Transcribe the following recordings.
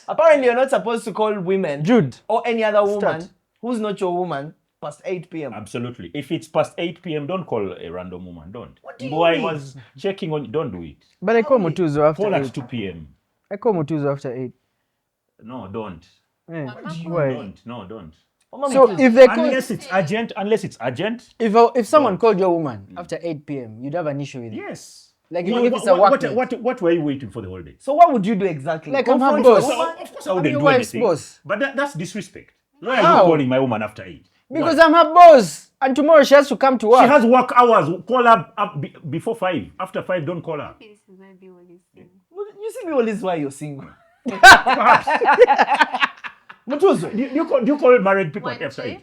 Apparently, you're not supposed to call women Jude. or any other woman Start. who's not your woman past 8 p.m. Absolutely. If it's past 8 p.m., don't call a random woman. Don't. What do you Boy, I mean? was checking on. Don't do it. But I call Mutuzo after Call at 8. 2 p.m. I call Mutuzo after 8. No, don't. Yeah. Why? Don't. No, don't. So if they call, Unless it's urgent. if someone called your woman after 8 p.m., you'd have an issue with it. Yes. Like if it's a work date. What were you waiting for the whole day? So what would you do exactly? Like I'm her Confront your boss. woman? Of course, I I'm wouldn't your do wife's anything. boss. But that's disrespect. Why are How? you calling my woman after 8? Because I'm her boss, and tomorrow she has to come to work. She has work hours. Call her up before 5. After 5, don't call her. This is maybe what he's saying. You see, all this is why you're single. Perhaps. Mutuzo. Do you call married people One, after two. 8?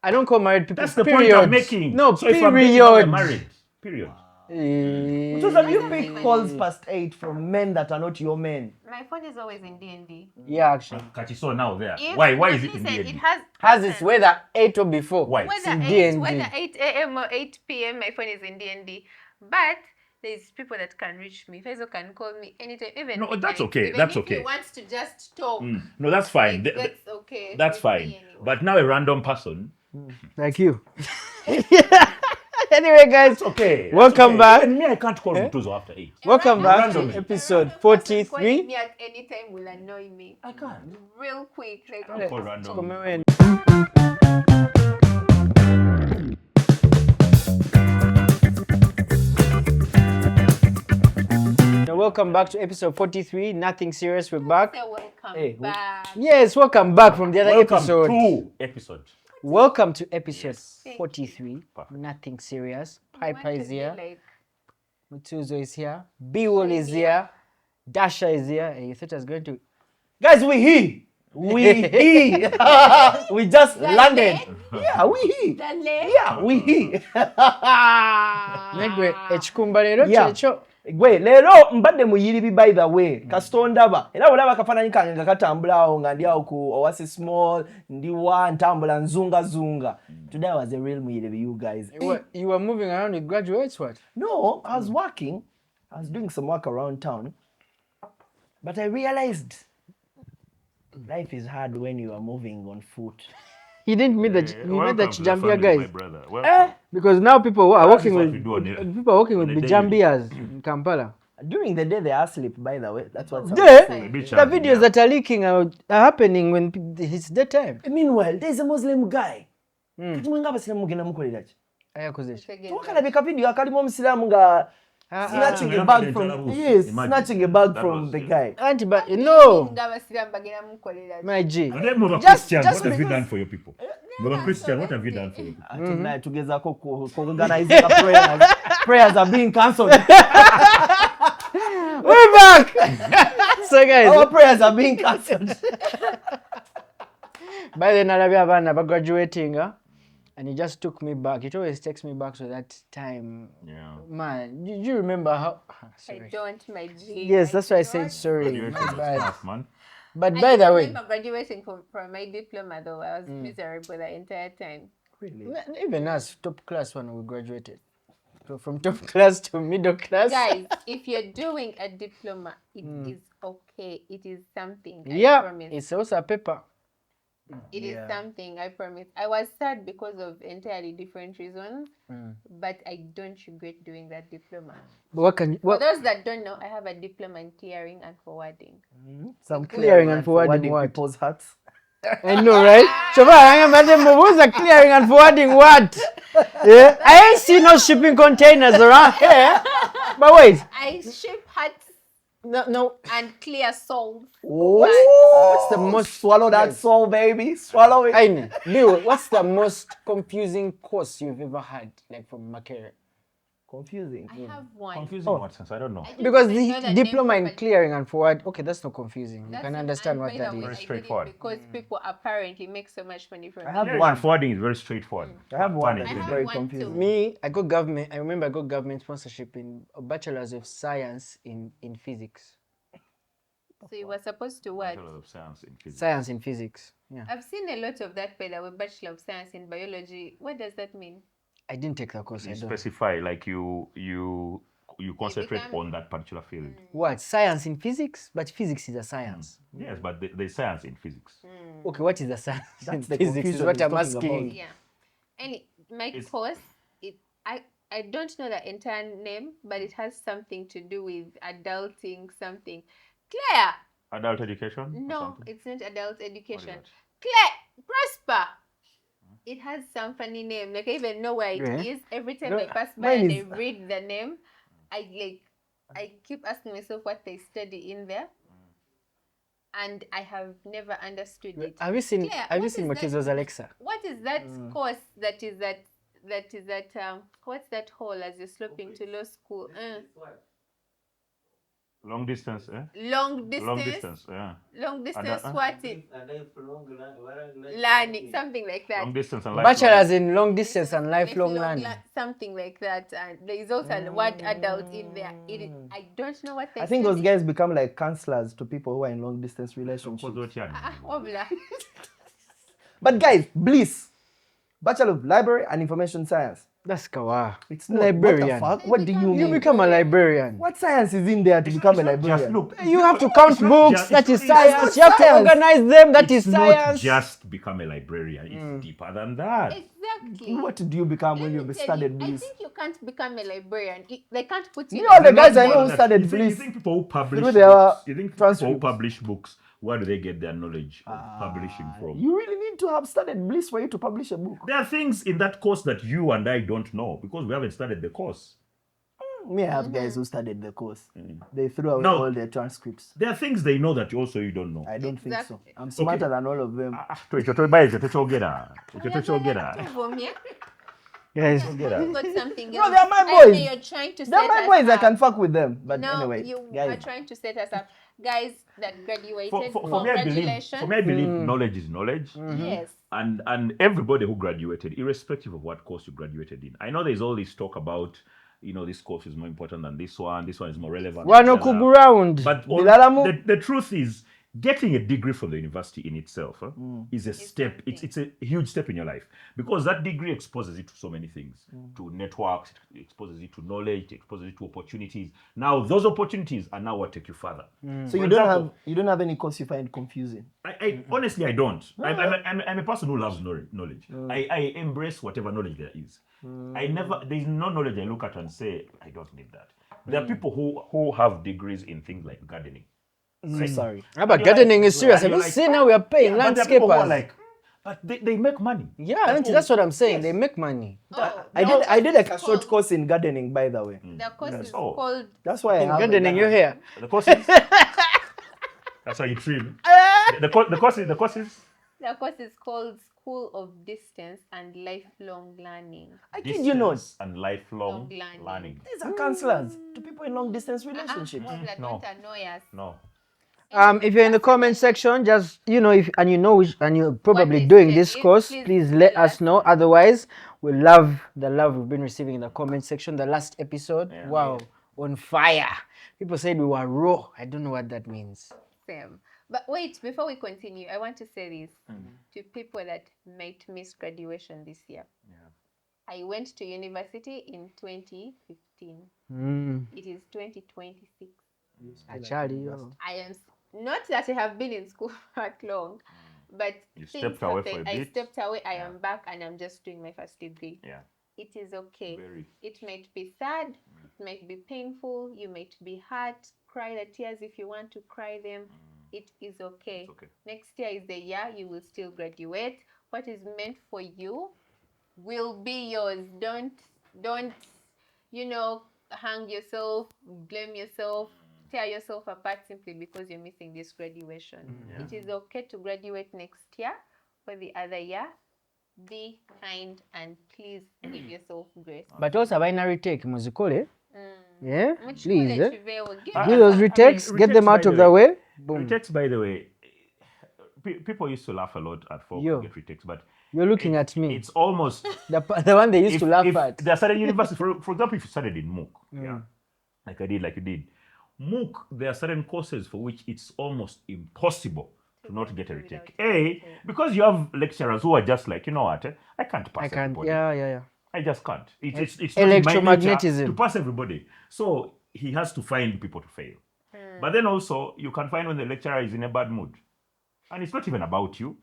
I don't call married people. That's the period. point I'm making. No, so if I'm dating, period. I'm married. Period. Mutuzo, you pick calls past 8 from men that are not your men. My phone is always in D&D. Yeah, actually. Kachiso now there. If- Why but is it in listen, D&D? it has Has its whether 8 or before. Why? It's whether in 8, D&D. whether 8 a.m. or 8 p.m. my phone is in D&D. But there's people that can reach me. Faizo can call me anytime. Even No, if that's I- okay, even that's if okay. he wants to just talk, No, that's fine. like, that's okay. That's with fine. me anyway. But now a random person. Like you. Anyway, guys. It's okay. Welcome okay. back. Even me, I can't call Mutuzo after 8. Welcome back to Randomly. episode Calling 43. me at any time will annoy me. I can't. Real quick. Like, I'll call random. Welcome back to episode 43. Nothing serious. We're back. say welcome Hey, back. Yes, welcome back from the other Welcome episode. to episode. Welcome to episode Thank 43. Perfect. Nothing serious. I want Piper to is be here. like, Mutuzo is here. B-Wall is here. Dasha is here. Hey, you thought I was going to... Guys, we here. We here. We just landed. Yeah, we here. Dale. Yeah, we here. Negwe, echikumba lero Yeah. checho. Gwe leero mbadde muyiribi by the way kasito ndaba era olaba akafaananyi kange nga katambula awo nga ndi awo ku Oasis Small ndi wa ntambula nzunga. Today I was a real muyiribi, you guys. You were moving around with graduates, what? No, I was working. I was doing some work around town. But I realized life is hard when you are moving on foot. You didn't meet the Chijambia guys. brother. Because now people are working what with we do on it. people are working with On a daily. Bijambias in Kampala. During the day they are asleep, by the way. That's what's Yeah, happening. the videos that are leaking are happening when it's daytime. Meanwhile, there's a Muslim guy. Kati mwenga abasiramu mugenda mukolera ki? Ayakozesha. Twakalabika video akalimu omusiraamu nga snatching a bag from snatching a bag from the guy. Auntie, but no, ng'abasiraamu bagenda mukolera. my G. Christian, just what have you because- done for your people? Brother Christian, what have you done for your people? Tonight tugezaako kuorganize prayers are being cancelled. We're back. So Our guys, prayers are being cancelled. by the nalabya abana graduating, and he just took me back. It always takes me back to that time. Yeah. Man, do you remember how? I Sorry. don't, my G. Yes, that's why I said don't. sorry. Graduation My was bad. tough, man. But I by the don't way, remember graduating from my diploma though. I was miserable the entire time. Really? even us, top class when we graduated. So from top class to middle class. Guys, if you're doing a diploma, it is okay. It is something. I Yeah, promise. it's also a paper. It is something, I promise. I was sad because of entirely different reasons, but I don't regret doing that diploma. But what can For what? those that don't know, I have a diploma in clearing and forwarding. Some Clearing and forwarding what? people's hearts. I know, right? Shoba, I am madam. Who's a clearing and forwarding what? Yeah, I ain't see no shipping containers around here. But wait, I ship hearts no. and clear souls. What's the most- swallow that soul, baby? Swallow it. AINE, Bill, what's the most confusing course you've ever had, like from Makerere? Confusing. I have one. Confusing what sense? I don't know. I don't Because even the know the name diploma in properly. clearing and forward, okay, that's not confusing. You That's can it. understand And what by that the way, is. Very I did it straightforward. because people apparently make so much money from I it. have Clearing one. and forwarding is very straightforward. I have one Funny that I is have very one confusing. too. Me, I got government. I remember I got government sponsorship in a bachelor's of science in physics. So you were supposed to what? Bachelor of Science in Physics. Science in physics. Yeah, I've seen a lot of that by the way, Bachelor of Science in Biology. What does that mean? I didn't take that course. You I don't. specify like you you concentrate become- on that particular field. What? Science in physics? But physics is a science. Yes, but there's science in physics. Okay, what is the science in That's the physics is confusion what he's I'm talking asking. about. Yeah. And my It's- course, I don't know the entire name, but it has something to do with adulting something. Claire! Adult education? or No, something? it's not adult What is education. that? Claire! Prosper! It has some funny name. Like I even know where it Yeah. is. Every time No, I pass by mine and is- I read the name, I keep asking myself what they study in there. And I have never understood it. Have you seen Claire, Have you what seen is that? Mutuzo's Alexa? What is that course that is at what's that hall as you're sloping to law school? Long distance, eh? Long distance. Long distance, yeah. Long distance. uh, What is learning? Something like that. Long distance and lifelong. Bachelor's in long distance and lifelong learning. Something like that. And there is also a word adult in there. I don't know what they I think those study. guys become like counselors to people who are in long distance Of course, relationships. what you are. Obla. But guys, Bliss, Bachelor of Library and Information Science. That's kawa. It's not. Librarian. What the fuck? What do you You mean? become a librarian. What science is in there to become a Just librarian? look. You have to count It's not books. just- That is it's not science. You have to science. organize them. That is It's not science. just become a librarian. It's deeper than that. Exactly. What do you become when Let you've me tell studied you, I Bliss? think you can't become a librarian. They can't put you. You know the guys I know who That- studied you think, Bliss. You think people who publish Through their books, you think people who transcripts. publish books, where do they get their knowledge of publishing from? You really need to have studied Bliss for you to publish a book. There are things in that course that you and I don't know because we haven't studied the course. Me, I have guys who studied the course. They threw away No. all their transcripts. There are things they know that also you don't know. I don't think so. Exactly. I'm smarter than all of them. Guys, You've got something No, else. they're my I know boys. you're trying to They're set my us boys, I up. can fuck with them. But No, anyway, you are guys, trying to set us up. Guys that graduated, For me, I congratulations. believe knowledge is knowledge. Yes. And everybody who graduated, irrespective of what course you graduated in. I know there's all this talk about, this course is more important than this one is more relevant. wano blah, blah. kuground. But Bilalamu. the truth is, getting a degree from the university in itself is a step. It's a huge step in your life because that degree exposes you to so many things, to networks, it exposes you to knowledge, it exposes you to opportunities. Now those opportunities are now what take you further. so you don't have any course you find confusing. I honestly I don't. I'm a person who loves knowledge. I embrace whatever knowledge there is. There's no knowledge I look at and say I don't need that. There are people who have degrees in things like gardening. So sorry. But gardening is serious. Have You're you like, seen how we are paying but there are people who are landscapers? like, but they make money. Yeah, that's what I'm saying. They make money. I did like a short course in gardening, by the way. The course is Oh. called That's why I have a Gardening, you're garden. here. The course is that's how you trim. The course is called School of Distance and Lifelong Learning. I kid you not. distance and lifelong Long learning. These are counselors to people in long distance relationships. No. Don't annoy us. No. If you're in the comment section, just and you're probably they doing said, this course, please let tell us know. Otherwise, we love the love we've been receiving in the comment section. The last episode, wow, on fire. People said we were raw. I don't know what that means. Same. But wait, before we continue, I want to say this to people that might miss graduation this year. I went to university in 2015. It is 2026. Actually, I am not that I have been in school for that long, but You things stepped away for happened. a I bit. stepped away. I am back, and I'm just doing my first degree. Yeah. It is okay. Very. It might be sad. It might be painful. You might be hurt. Cry the tears if you want to cry them. It is okay. It's okay. Next year is the year you will still graduate. What is meant for you will be yours. Don't hang yourself, blame yourself, tear yourself apart simply because you're missing this graduation. It is okay to graduate next year or the other year. Be kind and please give yourself grace. but also binary take muzikole. Yeah, please. Do I those mean, retakes, get them retakes, out by of the the way. way. Boom. Retakes, by the way, people used to laugh a lot at folk Yo. who get retakes, but You're looking at me. it's almost The one they used to laugh if at. there are certain universities, for example, if you studied in MOOC, like I did, like you did, MOOC, there are certain courses for which it's almost impossible to not get a retake. Because you have lecturers who are just like, you know what, I can't pass I can't. everybody. Yeah. I just can't. It's not in my Electromagnetism. nature to pass everybody. So he has to find people to fail. But then also, you can find when the lecturer is in a bad mood. And it's not even about you.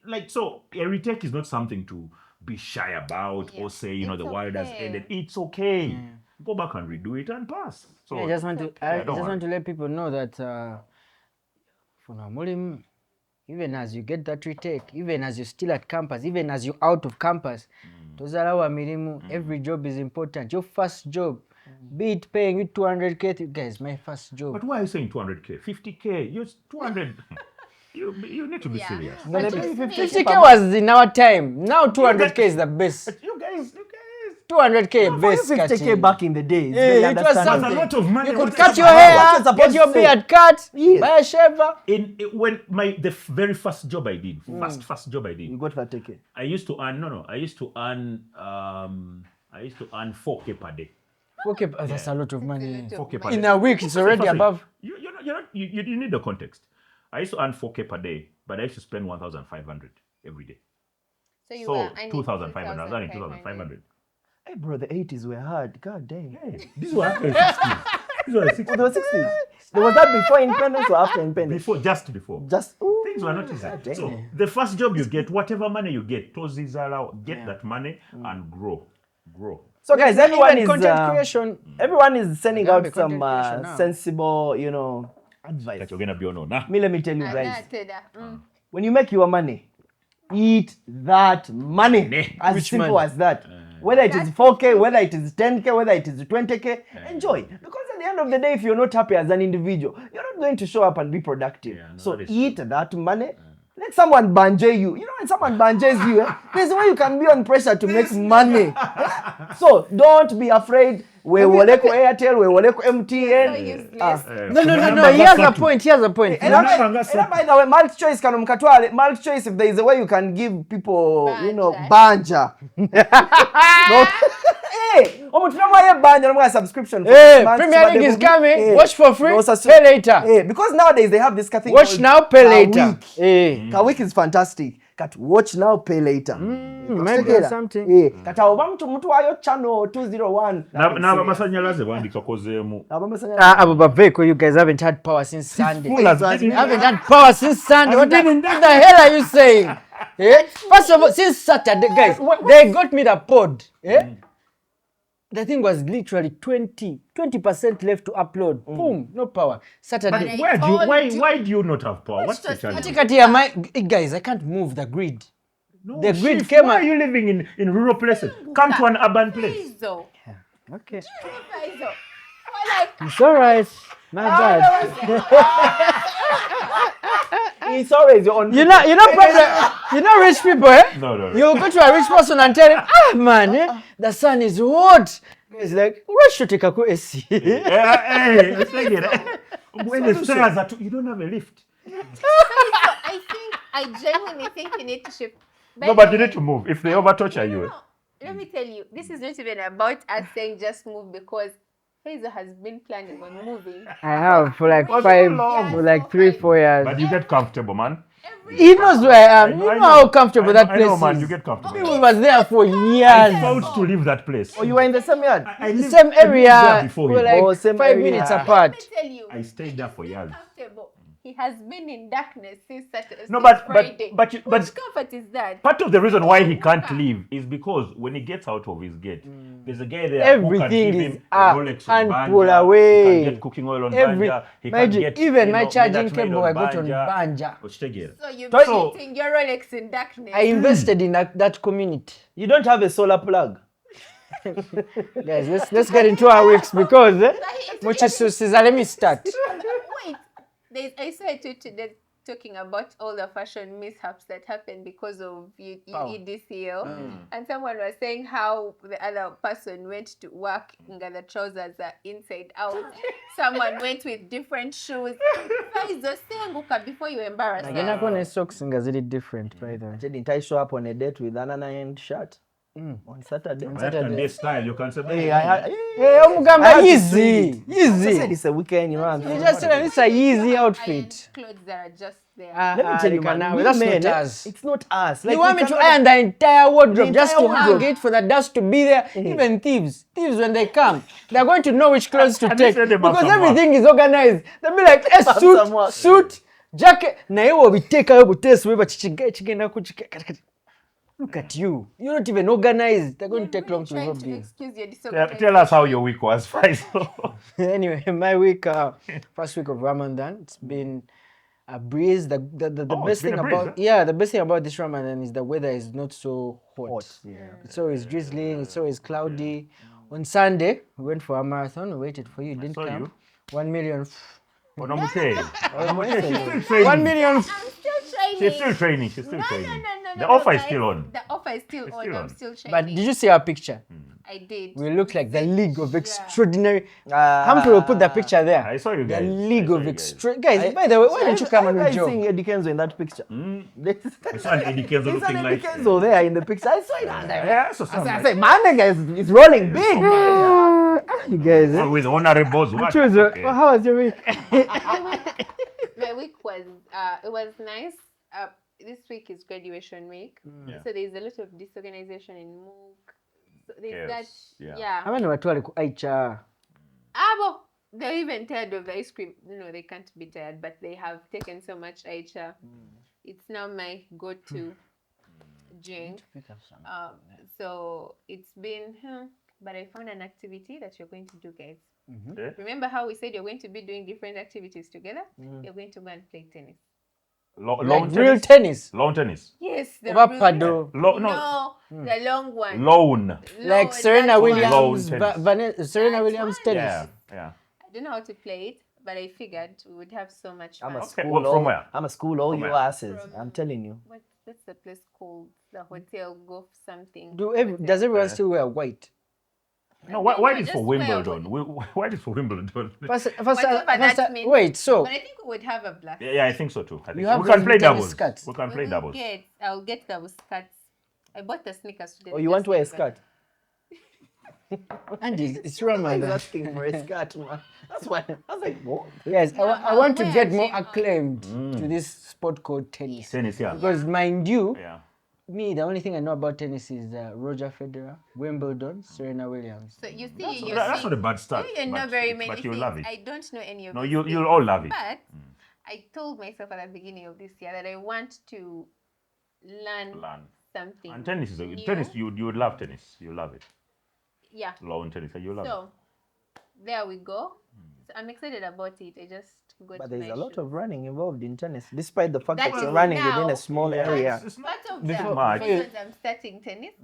Like, so a retake is not something to be shy about or say, you know, the world has ended. It's okay. Go back and redo it and pass. So I just want to let people know that for Namulim, even as you get that retake, even as you're still at campus, even as you're out of campus, every job is important. Your first job, be it paying you 200K, guys, my first job. But why are you saying 200K? 50K? You're 200. You need to be serious. 50K was in our time. Now 200K is the best. You guys. 200K best. 50K back in the days. Yeah, it was something. A lot of money. You could cut your hair, get your beard cut, Yes. buy a shaver. When the very first job I did, first job I did, You got 50K. I used to earn 4K per day. Okay, that's a lot of money. 4K per In day. a week, it's already Firstly, above. You need the context. I used to earn 4K per day, but I used to spend 1,500 every day. So you So were earning 2,500. I was earning 2,500. Hey, bro, the 80s were hard. God damn. Hey, these were after the 60s. These were the 60s. Oh, there were 60s. There was that before independence or after independence? Just before. Things were not easy. damn. So the first job you get, whatever money you get, get that money and grow. So guys, everyone is content creation. everyone is sending Yeah, out the some content creation now. sensible, you know, advice. That you're gonna be on now. Let me tell you guys, when you make your money, eat that money. As Which simple money? as that. Whether it is 4K, whether it is 10K, whether it is 20K, enjoy. Because at the end of the day, if you're not happy as an individual, you're not going to show up and be productive. Yeah, no, so that is eat that money. Let someone banje you. You know, when someone banjes you, there's a way you can be on pressure to make money. So don't be afraid. We woleko Airtel, we woleko MTN. No. Here's a point. And by the way, multi-choice can mkatwale. Multi-choice, if there is a way you can give people, you know, banja. No. Hey, banja, subscription. Hey, Premier League is coming. Watch for free. Pay later. Hey, because nowadays they have this thing. Watch now, pay later. Hey. A week is fantastic. Watch now, pay later. Maybe something. Hey, oba mtu wayo channel 201. Na amasanyalaze bandika kozeemu. Abu Babeko, you guys haven't had power since Sunday. You haven't had power since Sunday. What the hell are you saying? First of all, since Saturday, guys, they got me the pod. The thing was literally 20% left to upload. Boom, no power. Saturday. Why do you not have power? What's the challenge? Guys, I can't move the grid. No, the grid Chief, came. Why are you living in rural places? Come to an urban place. Okay. It's alright. My bad. It's always your own. You know rich people, eh? No. You go to a rich person and tell him, man, the sun is hot. It's like, what should take a AC? Hey, it's like it. When the stairs are you don't have a lift. I genuinely think you need to shift. No, but you need to move. If they over torture you. No. Let me tell you, this is not even about us saying just move, because Faizo has been planning on moving. I have for like 3-4 years. But you get comfortable, man. He knows where I am. You know how comfortable that place I know, man. is. You get comfortable. We was there for years. I fought to leave that place. Oh, you were in the same yard? The same area. Before We're him. like same 5 area. minutes apart. Let me tell you, I stayed there for years. comfortable. He has been in darkness since Saturday. No, since Friday. but Which comfort is that? part of the reason why he can't leave is because when he gets out of his gate, there's a guy there Everything who can give is him a Rolex on and pull banja, away. He can get cooking oil on banja. He can get even my charging midnight cable, made I got on banja. So you've So- been eating your Rolex in darkness. I invested in that community. You don't have a solar plug. Guys, let's get into our weeks because Mutuzo says, let me start. Wait, I saw a tweet today talking about all the fashion mishaps that happened because of EDCL. And someone was saying how the other person went to work and the trousers are inside out. Someone went with different shoes. Before you embarrass Again, them. I socks and gazette different, by the way. Didn't I show up on a date with an ironed shirt? On Saturday. That can be a style. You can say, Hey, Omugamba, easy. I said it's a weekend, you know. You just tell them it's a easy outfit. Clothes that are just there. Let me tell you, man, that's men, not us. It's not us. You want me to iron the entire wardrobe just to hang wardrobe. it for the dust to be there? Even thieves when they come, they're going to know which clothes to take because everything is organized. They'll be like, suit, jacket. Na iwo biteka yo butesi weba chigenda kuchika. Look at you. You're not even organized. They're going to take long to resolve this. Tell us how your week was, Faisal. Anyway, my week, first week of Ramadan, it's been a breeze. The best thing about the best thing about this Ramadan is the weather is not so hot. It's always drizzling. It's always cloudy. On Sunday, we went for a marathon. We waited for you. You didn't come. 1 million. 1 million. She's still training. She's still training. No, The offer is still on. The offer is still on. I'm still training. But did you see our picture? I did. We look like the League of Extraordinary. Humphrey will put the picture there. I saw you guys. The League of Extraordinary. Guys, by the way, why didn't you come on with Joe? Joe? I seeing Eddie Kenzo in that picture. I saw an Eddie Kenzo looking like... Eddie Kenzo there in the picture. I saw it. Yeah, so I said, man, the guy is rolling big. You guys, with honorables. Mutuzo, how was your week? My week was, it was nice. This week is graduation week. So there's a lot of disorganization in MOOC. So there's that, How many watu wali ku HR? They're even tired of the ice cream. No, they can't be tired, but they have taken so much HR. It's now my go-to drink. So it's been, but I found an activity that you're going to do, guys. Remember how we said you're going to be doing different activities together? You're going to go and play tennis. Like real tennis? Lawn tennis? Yes. The Paddle. No, the long one. Lawn. Like Serena Williams, Serena Williams tennis. Yeah. I don't know how to play it, but I figured we would have so much fun. From where? I'm a school all your asses. I'm telling you. What's the place called? The hotel golf something. Does everyone still wear white? No, why is for Wimbledon? Why is for Wimbledon? Wait, so... But I think we would have a blast. Yeah, I think so too. We can play doubles. We can play doubles. I'll get double skirts. I bought the sneakers today. Oh, you want to wear a skirt? Andy, it's Ramadan. I'm asking for a skirt, man. That's why I was like, what? Yes, I want to get more acclaimed to this sport called tennis. Tennis, yeah. Because mind you, me, the only thing I know about tennis is Roger Federer, Wimbledon, Serena Williams. So you see, that's not a bad start. You know very many but you'll things. love it. I don't know any of No, these you'll things. all love it. But I told myself at the beginning of this year that I want to learn something. And tennis is tennis. You would love tennis. You love it. Yeah. Lawn tennis. You love it. So there we go. So I'm excited about it. I just got. But there's my a lot shoes. of running involved in tennis, despite the fact That that you're is running now- within a small area. It's Part of Before the March. reasons I'm starting tennis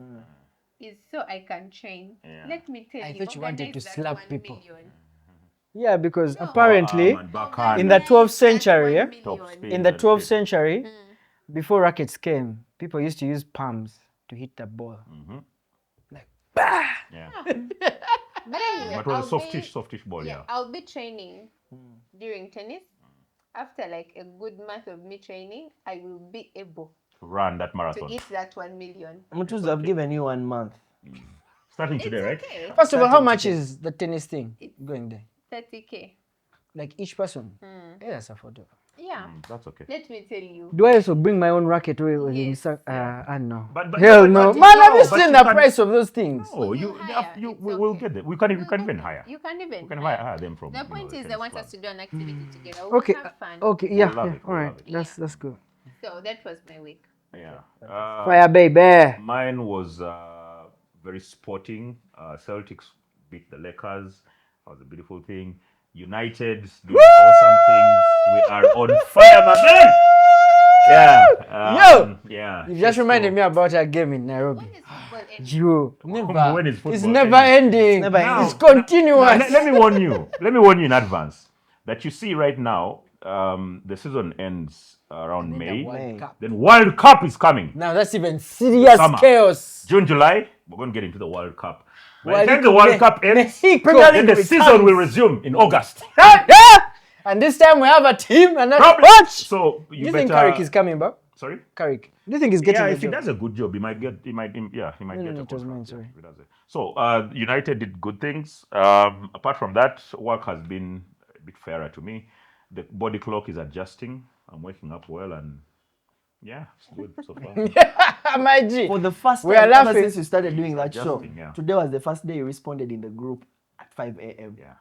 is so I can train. Yeah. Let me tell I you. thought you wanted to organize that slap 1 people. million. Yeah, because apparently, in backhand. the 12th century, Organize that 1 Top million. speed. in the 12th century, before rackets came, people used to use palms to hit the ball. Yeah. But anyway, But it was a softish ball, yeah. I'll be training during tennis. After like a good month of me training, I will be able To run that to marathon. hit that 1 million. Mutuzo, I've given you 1 month. Starting today, right? Okay. First of all, how much is the tennis thing going there? 30K. Like each person? Yeah, that's affordable. Yeah. That's okay. Let me tell you. Do I also bring my own racket with Yes. no. But- Hell no. but- Man, have you but seen you the can- price of those things? Oh, hire. It's we'll okay. get them. We can even hire. You can even. We can hire them from. The point is, they tennis want club. us to do an activity together. We'll Okay, have fun. okay, yeah, love yeah. it, All we'll right, love it. that's good. So that was my week. Yeah. Fire, baby. Mine was very sporting. Celtics beat the Lakers. That was a beautiful thing. United doing awesome things. We are on fire, my man. Yeah. Yeah. You just reminded me about a game in Nairobi. When is football ending? You never. When is football It's never ending? ending. It's continuous. Let me warn you. Let me warn you in advance that you see right now. The season ends around May. May. Then World Cup is coming. Now that's even serious Summer. chaos. June, July, we're going to get into the World Cup. By World the time the Cup, World Cup ends, Mexico. then the season will resume in August. And this time we have a team and Probably. watch. So Do you think Carrick is coming back? Sorry? Carrick. Do you think he's getting Yeah, the if he job? does a good job, he might get. He might No, get a it was mine, contract. sorry. If he does it. So United did good things. Apart from that, work has been a bit fairer to me. The body clock is adjusting. I'm waking up well, and yeah, it's good so far. My G. For the first We time are ever laughing. since you started doing that show, Adjusting, yeah. today was the first day you responded in the group at 5 a.m. Yeah.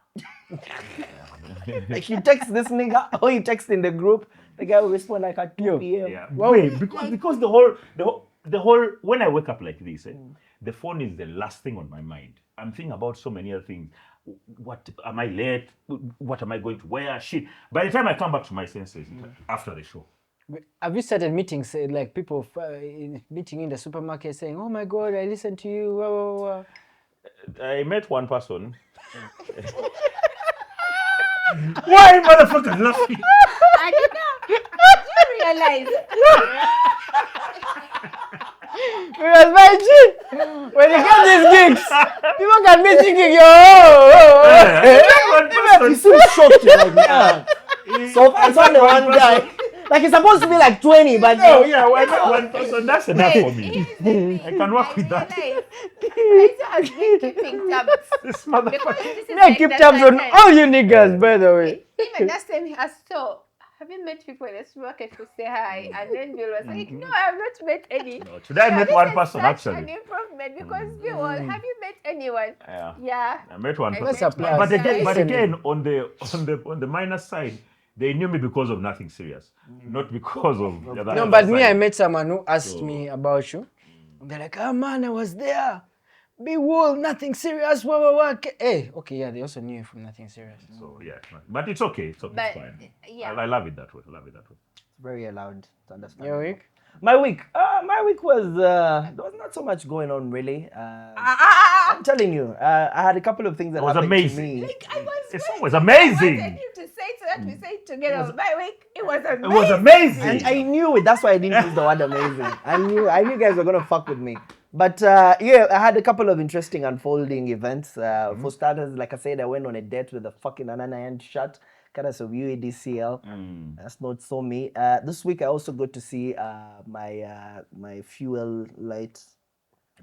Like you text this nigga or you text in the group, the guy will respond like at 2 p.m. Yeah. Wait, because the whole when I wake up like this, the phone is the last thing on my mind. I'm thinking about so many other things. What am I late? What am I going to wear? Shit. By the time I come back to my senses after the show. Have you started meetings, like people meeting in the supermarket saying, "Oh my God, I listened to you." Wah, wah, wah. I met one person. Why motherfuckers laughing? I don't know. Did you realize? Because my G, when you get these gigs, people can be thinking, yo. You seem shocked like that. So I saw the one guy. Like it's supposed to be like 20, but No, yeah, one person, that's enough for me. I can work with that. I has been keeping tabs. This Because motherfucker. this is Yeah, like keep the tabs on third time. all you niggas, by the way. Even that time he asked, so have you met people in the supermarket to say hi? And then Bill was like, no, I have not met any. No, today I met this one is person such actually. an improvement because Bill was, have you met anyone? Yeah. Yeah. I met one What's person. a plus? But again, Listening. on the minus side, they knew me because of nothing serious, not because of the other No, but side. me, I met someone who asked me about you. They're like, oh man, I was there. Be wool, nothing serious. Wah, wah, wah. Hey, okay, yeah, they also knew you from nothing serious. So yeah, but it's okay. It's okay. But, It's fine. yeah. I love it that way. I love it that way. very allowed to understand. Your week? My week was there was not so much going on really. I'm telling you, I had a couple of things that It was happened amazing. to me. I was It's waiting. always amazing. I wanted you to say so that we say it together. My week, it was amazing. It was amazing. And I knew it. That's why I didn't use the word amazing. I knew you guys were gonna fuck with me. But yeah, I had a couple of interesting unfolding events. For starters, like I said, I went on a date with a fucking NRM shirt, kind of UADCL. That's not so me. This week I also got to see my fuel light.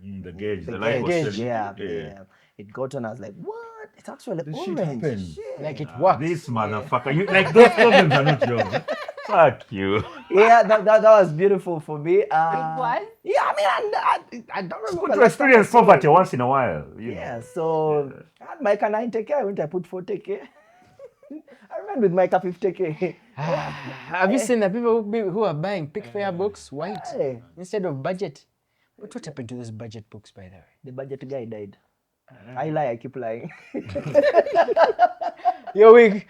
The gauge, the The light was gauge, telling you. yeah. It got on. I was like, what? It's actually This shit orange. happened. Shit. Like it works. This motherfucker, you like those problems are not yours. Fuck you. Yeah, that was beautiful for me. It was? Yeah, I mean, I don't remember. Good to last time I experience saw poverty it. once in a while. You know. Yeah, so I had my 90K. I went, I put 40K. I remember with my 50K. Have you seen the people who are buying pick fair books white Hey. instead of budget? What happened to those budget books, by the way? The budget guy died. I lie, I keep lying. Your week?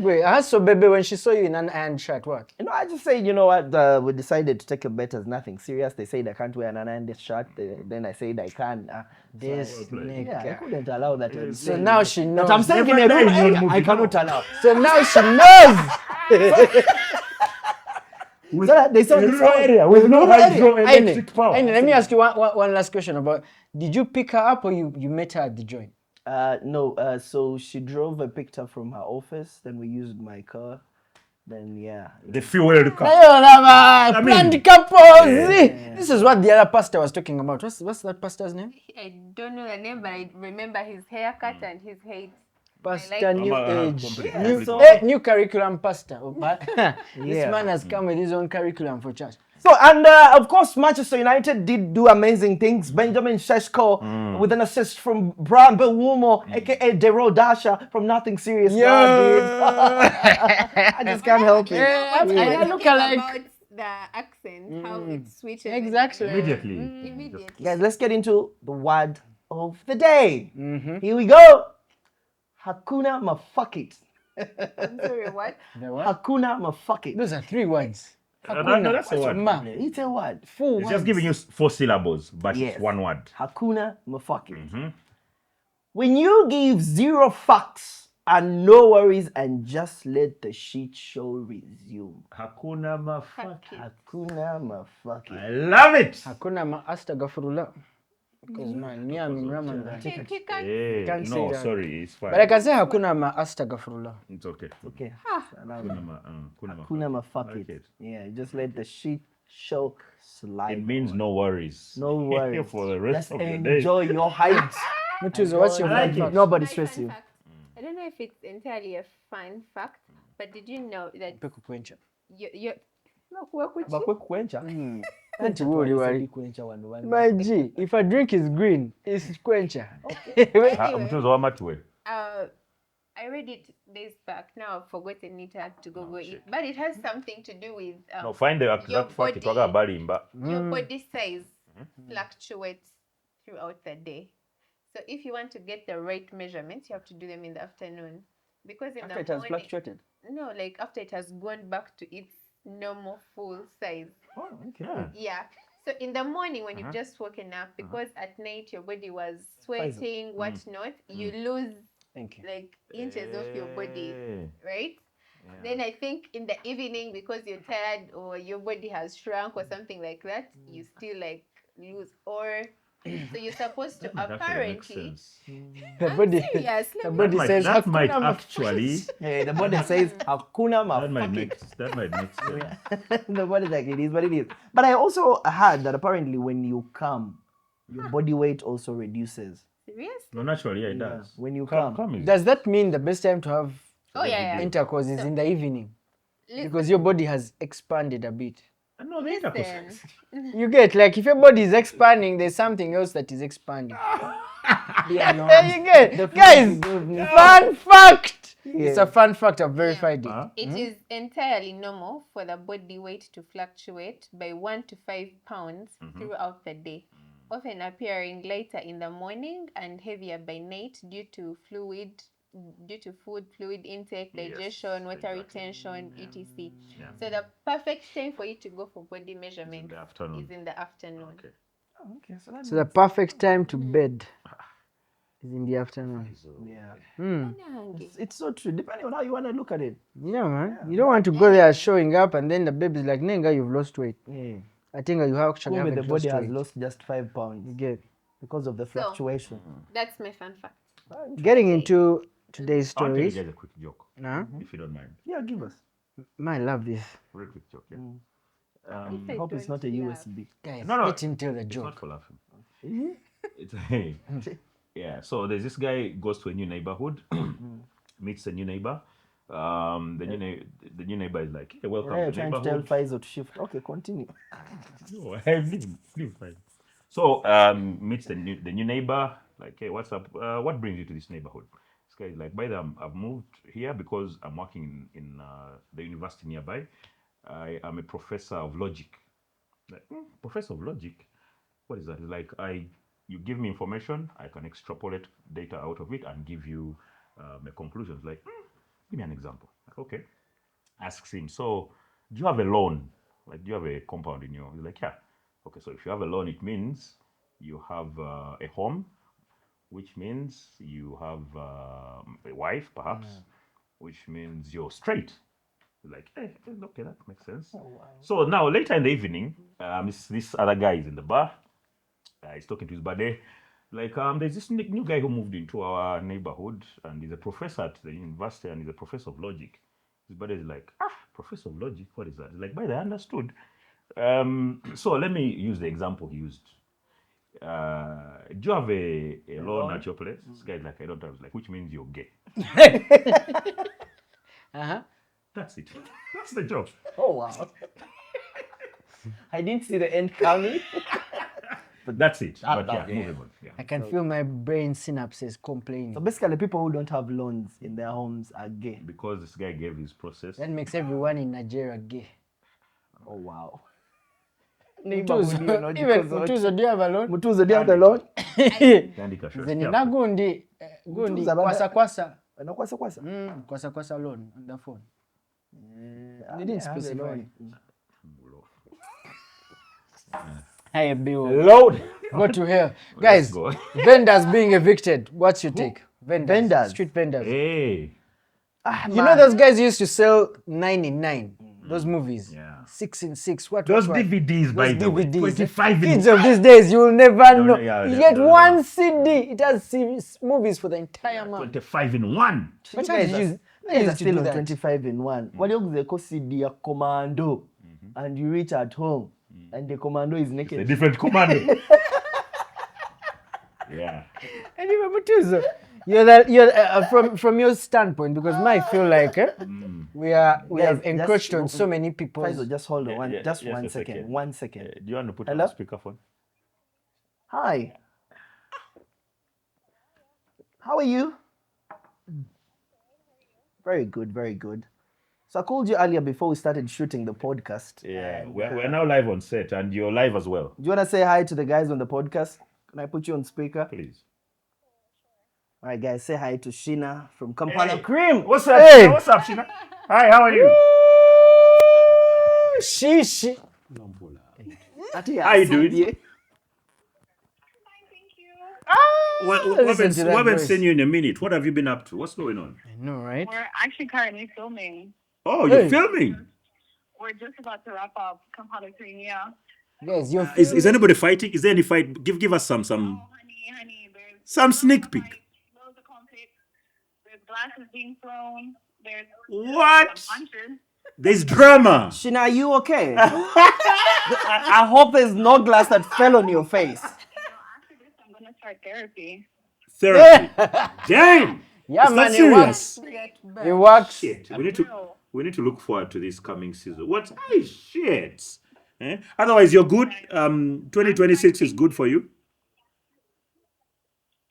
Great. So, baby, when she saw you in an iron shirt, what? I just said, you know what, we decided to take a bet as nothing serious. They said I can't wear an unended shirt. Then I said I can. This well played. Yeah, I nigga. couldn't allow that. So now she knows. But I'm saying in a Never room, die in your I movie, cannot no. allow. So now she knows. With So they saw a this rural one. area with no hydroelectric power. Aine, let me ask you one last question about, did you pick her up or you met her at the joint? No, so she drove. I picked her from her office. Then we used my car. Then yeah. The fuel car. Planned couples. This is what the other pastor was talking about. What's that pastor's name? I don't know the name, but I remember his haircut and his height. Pastor like New Age. complete. New curriculum pastor. This Yeah. man has come with his own curriculum for church. So, and of course, Manchester United did do amazing things. Benjamin Sesko with an assist from Brian Bewumo, aka Daryl DASHA from Nothing Serious. I just can't help it. I look alike. About the accent, how it switches. Exactly. Immediately. Immediately. Guys, let's get into the word of the day. Here we go. Hakuna mafakit. I'm sorry, what? The what? Hakuna mafakit. Those are 3 words. No, that's a word. Ma. It's a word. 4 It's words. just giving you 4 syllables, but Yes. it's one word. Hakuna mafakit. When you give 0 facts and no worries and just let the shit show resume. Hakuna mafaki. Hakuna mafakit. I love it. Hakuna ma astagfirullah. Because man, me I'm in Ramadan. He can't. Can't say No, that. sorry, it's fine. But I can say hakuna ma astaghfirullah. It's okay. Okay. Kuna ma, fuck like it. Yeah, just let the shit show slide. It means no worries. No worries. For the rest Just of your day. enjoy your height. Mutuzo, what's your like fun it. fact? Nobody My stress fun you. fact. I don't know if it's entirely a fun fact, but did you know that Peku kwencha. you Makuwakuchi? Bakwencha. Don't worry, worry. Kwencha wanu wanu. My G, if a drink is green, it's quencher. Mtuzo wa matwe. I read it days back. Now I've forgotten it. I had to Google it, but it has something to do with No, find the your exact fact. body. Itwaga balimba. your body size fluctuates throughout the day. So if you want to get the right measurements, you have to do them in the afternoon, because in After the it has morning, fluctuated. no, like after it has gone back to its normal full size. Oh, okay. Yeah. So in the morning when you've just woken up, because at night your body was sweating, whatnot, you lose Thank you. like inches of your body, Eh. right? Then I think in the evening, because you're tired or your body has shrunk or something like that, you still like lose, or so you're supposed to That actually makes apparently. sense. The I'm body, serious, the let me- body says That might hakuna ma- actually. Yeah, the body says hakuna That might motherfucking. make sense. The body's like, it is what it is. But I also heard that apparently when you come, your body weight also reduces. Serious? No, naturally, yeah, it Yeah, does. when you come. Come is. Does that mean the best time to have Oh yeah, yeah. intercourse is in the evening? Listen. Because your body has expanded a bit. No, the intercourse. Listen. You get, like, if your body is expanding, there's something else that is expanding. Yeah, no. There you get. The Guys, food- fun fact. Yeah. It's a fun fact. I've verified it. Huh? It is entirely normal for the body weight to fluctuate by 1 to 5 pounds throughout the day, often appearing lighter in the morning and heavier by night due to food fluid intake, digestion, water retention, etc. Yeah. So the perfect time for you to go for body measurement the afternoon. is in the afternoon. Okay. Oh, okay, so that's So the perfect time to bed is in the afternoon. yeah. Nange. It's so true. Depending on how you want to look at it. Yeah, man. You don't want to go there showing up and then the baby's like, Nenga, you've lost weight. Yeah. I think you have actually Kumbe, the haven't body lost has weight. lost just 5 pounds You get. because of the fluctuation. That's my fun fact. Getting into today's I want to tell you stories. guys a quick joke, Nah, if you don't mind. Yeah, give us. I love this. Very quick joke, yeah. If I hope it's not a don't laugh. USB. Guys, No, no. let him tell the It's not joke. for laughing. It's yeah. So there's this guy goes to a new neighborhood, meets a new neighbor. The new neighbor is like, "Hey, welcome Yeah, you're to the trying to tell neighborhood." Faisal to shift. Okay, continue. No, leave fine. So meets the new neighbor. Like, "Hey, what's up? What brings you to this neighborhood?" This guy is like, "By the way, I've moved here because I'm working in the university nearby. I am a professor of logic." Like, professor of logic? What is that? It's like, you give me information, I can extrapolate data out of it and give you my conclusions. Like, give me an example. Like, okay. Asks him, so do you have a loan? Like, do you have a compound in your? He's like, yeah. Okay, so if you have a loan, it means you have a home, which means you have a wife, perhaps, which means you're straight. He's like, hey, okay, that makes sense. So now later in the evening, this other guy is in the bar. He's talking to his buddy. Like, there's this new guy who moved into our neighborhood, and he's a professor at the university, and he's a professor of logic. His buddy is like, professor of logic, what is that? He's like, by the way, I understood. So let me use the example he used. Do you have a loan at your place? This guy's like, I don't have. He's like, which means you're gay. Uh-huh. That's it. That's the joke. Oh, wow. I didn't see the end coming. But that's it. But yeah. moving on. Yeah. I can feel my brain synapses complaining. So basically, people who don't have loans in their homes are gay. Because this guy gave his process. That makes everyone in Nigeria gay. Oh, wow. Mutuzo, even Mutuzo, do you have a loan? Mutuzo, do you have the loan? Tandika shows. Then Yeah. na gundi Mutuzo, kwasa. No, kwasa. Kwasa loan on the phone. They didn't specify. Mm. Hey, Bill. Load. Go to hell. Guys, go. vendors being evicted. What's your take? Vendors? Street vendors. Hey. You know those guys used to sell 9 in 9. Those movies. Yeah. 6 in 6. What? Those what? DVDs, by Those the way. DVDs. 25 in Kids of these days, you will never know. yeah, You yeah, get yeah, one yeah. CD. It has movies for the entire month. 25 in 1. But You how guys did are- you you guys are used to still do on that? 25 in 1. What you the CD a commando and you reach at home and the commando is A naked. different commando. Yeah. Anyway, Mutuzo, you're from your standpoint, because I feel like we have Guys, encroached just- on so many people. Faisal, just hold on. Just One a second. second. 1 second. Do you want to put Hello? on speakerphone? Hi. How are you? Very good, very good. So I called you earlier before we started shooting the podcast. Yeah, we're now live on set, and you're live as well. Do you want to say hi to the guys on the podcast? Can I put you on speaker? Please. All right, guys, say hi to Sheena from Kampala Hey. Cream. What's up? Hey. Sheena? What's up, Sheena? Hi, how are you? She. How you doing? We Listen to that haven't voice. seen you in a minute. What have you been up to? What's going on? I know, right? We're actually currently filming. Oh, you're Hey. filming. We're just about to wrap up Kampala Cream, yeah. Guys, you're Is anybody fighting? Is there any fight? Give us some. Oh, honey, there's Some sneak peek. loads of conflict. There's glasses being thrown. There's What? punches. There's drama. Sheena, are you okay? I hope there's no glass that fell on your face. After this, I'm gonna start therapy. Therapy. Damn. yeah, Is man, that it works. serious? It works. Shit. We need to look forward to this coming season. What? Hey, shit. Eh? Otherwise, you're good. 2026 is good for you.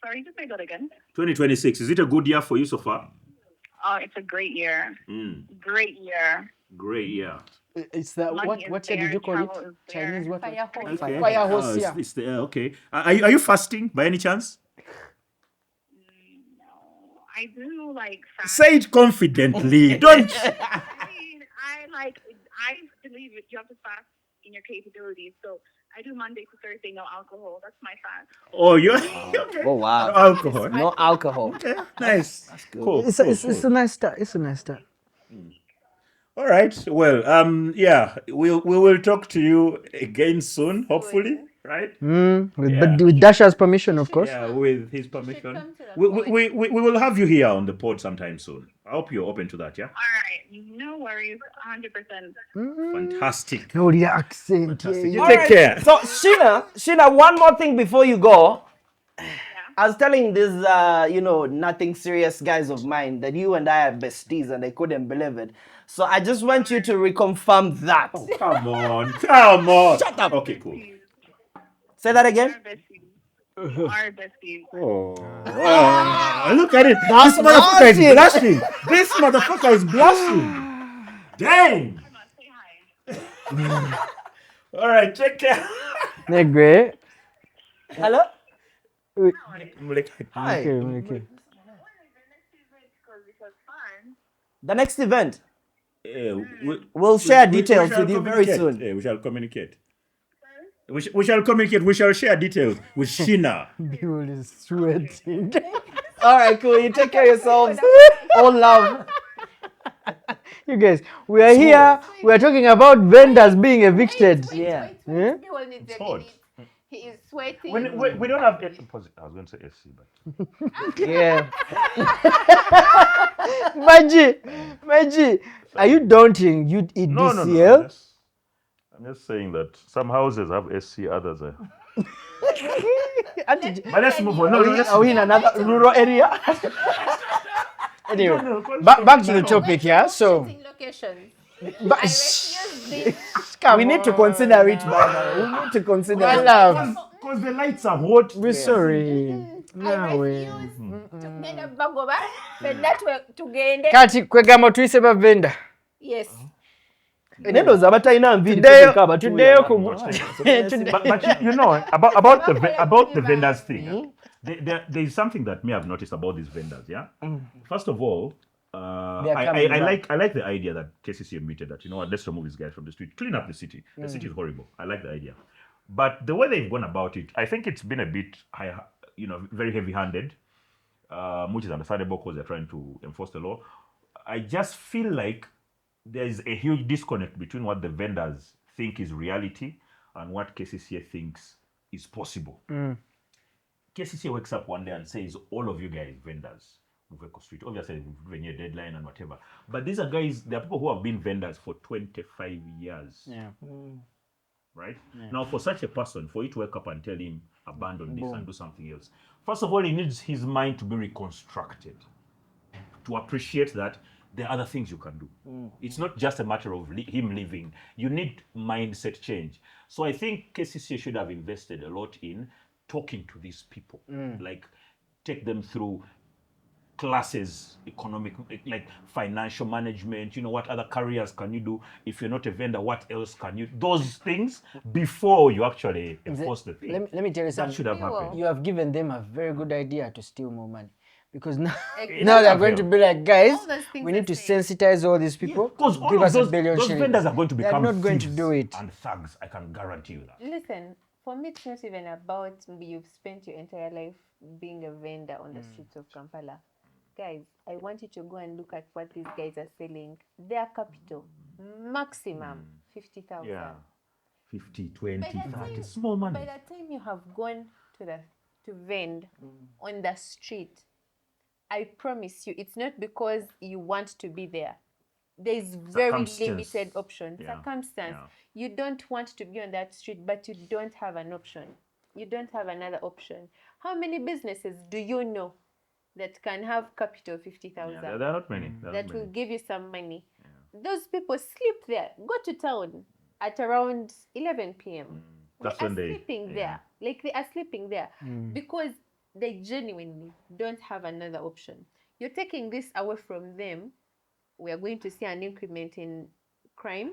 Sorry, just say that again. 2026, is it a good year for you so far? Oh, it's a great year. Mm, Great year. great year. It's that Money is what there, did you call it? travel is there. Chinese what? Fire hose. Okay. Fire hose, Oh, yeah. it's okay. Are you fasting by any chance? No, I do like fast. Say it confidently. Don't. I believe it. You have to fast in your capabilities. So I do Monday to Thursday, no alcohol. That's my fast. Oh, you're okay. Oh, wow. No alcohol. No alcohol. Okay, nice. Cool. It's cool. a nice start. It's a nice start. All right. Well, yeah, we will talk to you again soon, hopefully, right? But with Dasha's permission, of course. Yeah, with his permission. come to the We will have you here on the pod sometime soon. I hope you're open to that, yeah? All right. No worries. 100%. Fantastic. No, the accent. Fantastic. Yeah. You take care. So, Sheena, one more thing before you go. I was telling these, nothing serious guys of mine that you and I are besties and they couldn't believe it. So I just want you to reconfirm that. Come on. Come on. Shut up. Okay, cool. Say that again. Our besties. Our besties. Oh, look at it. This motherfucker is blushing. This motherfucker is blushing. Dang. Come on, say hi. All right, take care. Negre. Hello? Hi. Okay. Because it was fun. The next event. Yeah, We'll share we details shall with you very communicate. soon. Yeah, we shall communicate. We shall communicate. We shall share details with Sheena. People is sweating. All right, cool. You take care of yourselves. All love. You guys, we are here. We are talking about vendors being evicted. Yeah. Yeah? People need a hot. minute. He is sweating. We don't have. I was going to say SC, but Yeah. Maji, are you daunting? You eat no. DCL? I'm just saying that some houses have SC, others are. Auntie, But let's move on. No, let's Are we in another rural area? anyway, back to the topic, yeah? So, Visiting locations. but, I refuse this. come We need to on. consider it, brother. We need to consider My it. love, Because the lights are hot. we're sorry. I No way. refuse to genda bagoba. Fenna tugende. Kati kwegamba tuyise ba vendor. Yes. Nendo zabatalina nviri Today, kuteeka abatuuya. today, But you know about the vendors thing. There is something that me have noticed about these vendors. Yeah. First of all, I like the idea that KCC admitted that, you know what, let's remove these guys from the street, clean up the city. The city is horrible. I like the idea, but the way they've gone about it, I think it's been a bit very heavy-handed, which is understandable because they're trying to enforce the law. I just feel like there is a huge disconnect between what the vendors think is reality and what KCCA thinks is possible. KCCA wakes up one day and says, all of you guys, vendors, Muveko Street, obviously, when you're deadline and whatever. But these are guys, there are people who have been vendors for 25 years. Yeah. Right? Yeah. Now, for such a person, for you to wake up and tell him, abandon this and do something else, first of all, he needs his mind to be reconstructed, to appreciate that there are other things you can do. It's not just a matter of him leaving. You need mindset change. So I think KCCA should have invested a lot in talking to these people, like take them through classes, economic, like financial management, what other careers can you do? If you're not a vendor, what else can you do? Those things before you actually enforce the thing. Let me tell you something. That should have happened. You have given them a very good idea to steal more money. Because now, Exactly. now they're going to be like, guys, All those things we need to are safe. sensitize all these people. Because Give all us of a billion those shillings. vendors are going to They're become not going to thieves do it. and thugs. I can guarantee you that. Listen, for me, it's not even about maybe you've spent your entire life being a vendor on the streets of Kampala. Guys, I want you to go and look at what these guys are selling. Their capital, maximum 50,000. Yeah. 50, 20, By the 30, time- small money. By the time you have gone to vend on the street, I promise you, it's not because you want to be there. There's very Circumstance. limited option. Yeah. Circumstance. Yeah. You don't want to be on that street, but you don't have an option. You don't have another option. How many businesses do you know that can have capital 50,000? Yeah, there are not many. That will give you some money. Those people sleep there. Go to town at around 11 p.m. That's they when are they sleeping there. Like they are sleeping there because they genuinely don't have another option. You're taking this away from them. We are going to see an increment in crime,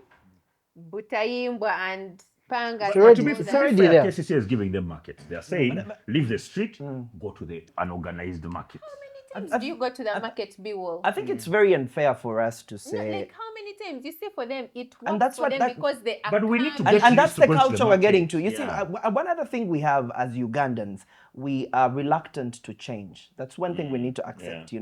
butaimbwa and panga. It's already- To be it's fair, already there. KCCA is giving them markets. They are saying, leave the street, go to the unorganized market. How many times do you go to the market, Biwol? I think it's very unfair for us to No, say. like how many times? You say for them, it works And that's for what them that- because they are But we need to calm. get And used that's to the going to the culture we're market. getting to. You see, Yeah. one other thing we have as Ugandans, we are reluctant to change. That's one thing we need to accept,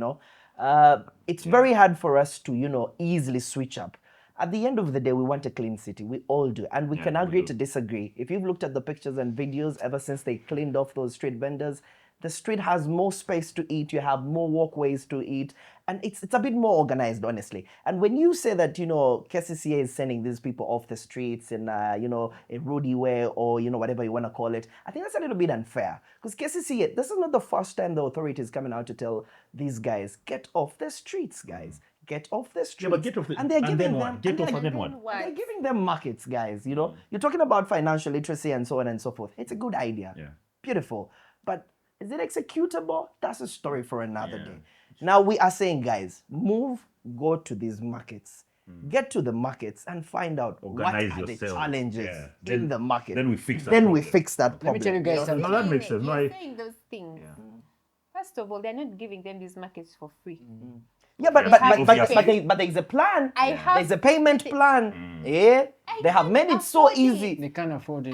It's very hard for us to, easily switch up. At the end of the day, we want a clean city. We all do. And we can we agree do. to disagree. If you've looked at the pictures and videos ever since they cleaned off those street vendors, the street has more space to eat. You have more walkways to eat. And it's a bit more organized, honestly. And when you say that, KCCA is sending these people off the streets in, a roadie way or, whatever you want to call it, I think that's a little bit unfair. Because KCCA, this is not the first time the authorities coming out to tell these guys, get off the streets, guys. Get off the streets. Yeah, but get off the- and they're and giving then what? them, Get and off they're- and then what? and they're giving them markets, guys. You're talking about financial literacy and so on and so forth. It's a good idea. Yeah. Beautiful. But is it executable? That's a story for another day. Now we are saying, guys, go to these markets. Get to the markets and find out Organize what are the yourselves. challenges Yeah. in Then- the market. then we fix that Then we problem. fix that Let problem. me tell you guys something. No, that makes sense. No, You're I- saying those things. First of all, they're not giving them these markets for free. Yeah, but there's a plan. I have- There's a payment plan. Yeah, they have made it so afford it. easy. They can't afford it.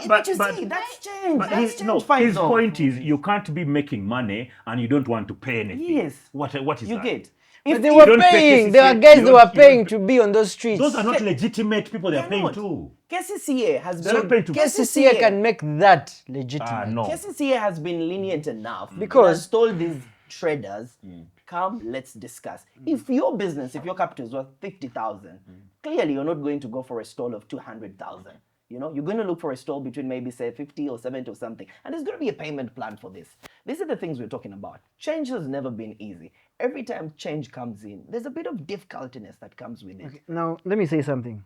But you see, that's changed. But That's his changed, Faizo. point is you can't be making money and you don't want to pay anything. Yes. What is You that? get. But If they you were don't pay paying. KCCA, There were guys you that were don't- you paying don't- to be on those streets. Those are not legitimate people they're paying not. to. KCCA has They're not been paying to- KCCA can make that legitimate. No. KCCA has been lenient enough Because- it has told these traders, come, let's discuss. If your capital is worth 50,000, clearly you're not going to go for a stall of 200,000. You're going to look for a stall between maybe say 50 or 70 or something. And there's going to be a payment plan for this. These are the things we're talking about. Change has never been easy. Every time change comes in, there's a bit of difficultiness that comes with it. Now, let me say something.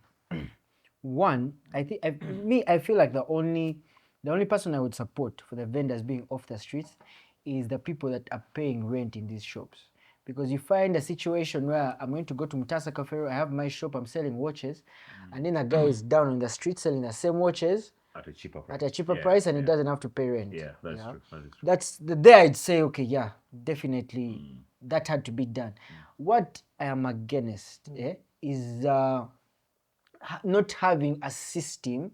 One, I feel like the only person I would support for the vendors being off the streets is the people that are paying rent in these shops. Because you find a situation where I'm going to go to Mutasa Cafe, I have my shop, I'm selling watches, and then a guy is down on the street selling the same watches At a cheaper price. at a cheaper Yeah, price and he yeah. doesn't have to pay rent. Yeah, that's Yeah. true. That is true. That's there I'd say, okay, yeah, definitely that had to be done. What I am against is not having a system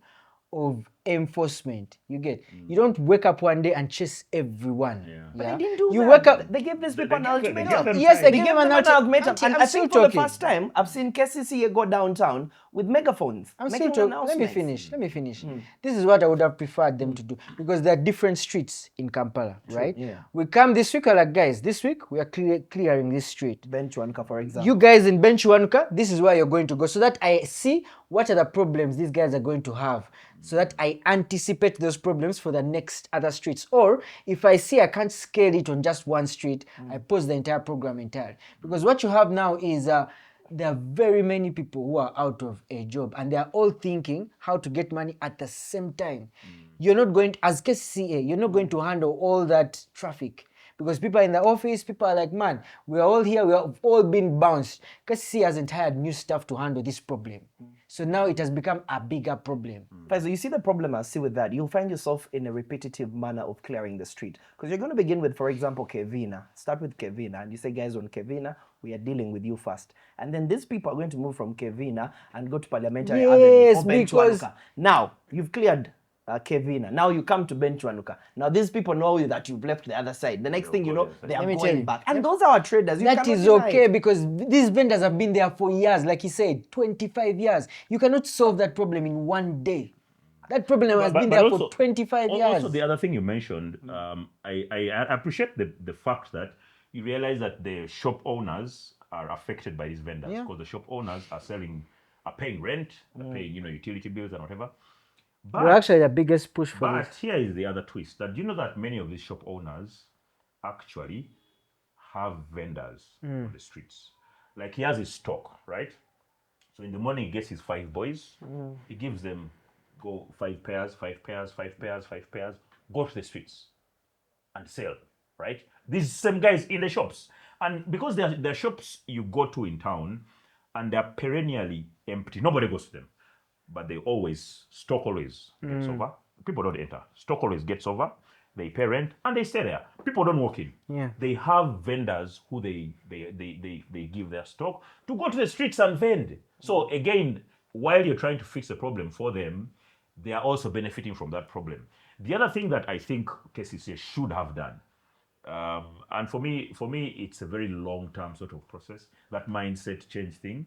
of enforcement. You get? You don't wake up one day and chase everyone. Yeah. But they didn't do You that. wake up. They gave these people an give them- ultimatum. them Yes, they They gave gave them them an ultimatum. Auntie, And I'm I still think for the talking. first time, I've seen KCCA go downtown with megaphones. I'm making still talking. Let me announcements. finish. This is what I would have preferred them to do, because there are different streets in Kampala, right? yeah. We come this week, we're like, guys, this week we are clearing this street. Benchwanka, for example. You guys in Benchwanka, this is where you're going to go, so that I see what are the problems these guys are going to have, so that I anticipate those problems for the next other streets. Or if I see I can't scale it on just one street, I pause the entire program entirely. Because what you have now is there are very many people who are out of a job, and they are all thinking how to get money at the same time. You're not going to, as KCCA, you're not going to handle all that traffic. Because people in the office, people are like, man, we are all here, we have all been bounced. KCCA hasn't hired new staff to handle this problem. So now it has become a bigger problem. So you see the problem I see with that. You'll find yourself in a repetitive manner of clearing the street. Because you're going to begin with, for example, Kevina. Start with Kevina. And you say, guys, on Kevina, we are dealing with you first. And then these people are going to move from Kevina and go to Parliamentary Yes, Avenue or because- Benchwanuka. Now, you've cleared Kevina. Now you come to Benchwanuka. Now these people know that you've left the other side. The next thing you know, they are Let me tell going you. back. And those are our traders. You That cannot is deny okay, it. because these vendors have been there for years, like he said, 25 years. You cannot solve that problem in one day. That problem has been there also, for 25 years. Also, the other thing you mentioned, I appreciate the fact that you realize that the shop owners are affected by these vendors, Yeah. because the shop owners are paying rent, are paying utility bills and whatever. We're actually the biggest push for But this. here is the other twist: that you know that many of these shop owners actually have vendors on the streets. Like, he has his stock, right? So in the morning he gets his 5 boys. He gives them go 5 pairs, 5 pairs, 5 pairs, 5 pairs. Go to the streets and sell, right? These same guys in the shops, and because they're shops you go to in town, and they're perennially empty. Nobody goes to them. But they stock always gets over. People don't enter. Stock always gets over. They pay rent and they stay there. People don't walk in. Yeah. They have vendors who they give their stock to go to the streets and vend. So again, while you're trying to fix the problem for them, they are also benefiting from that problem. The other thing that I think KCCA should have done, and for me, it's a very long-term sort of process, that mindset change thing.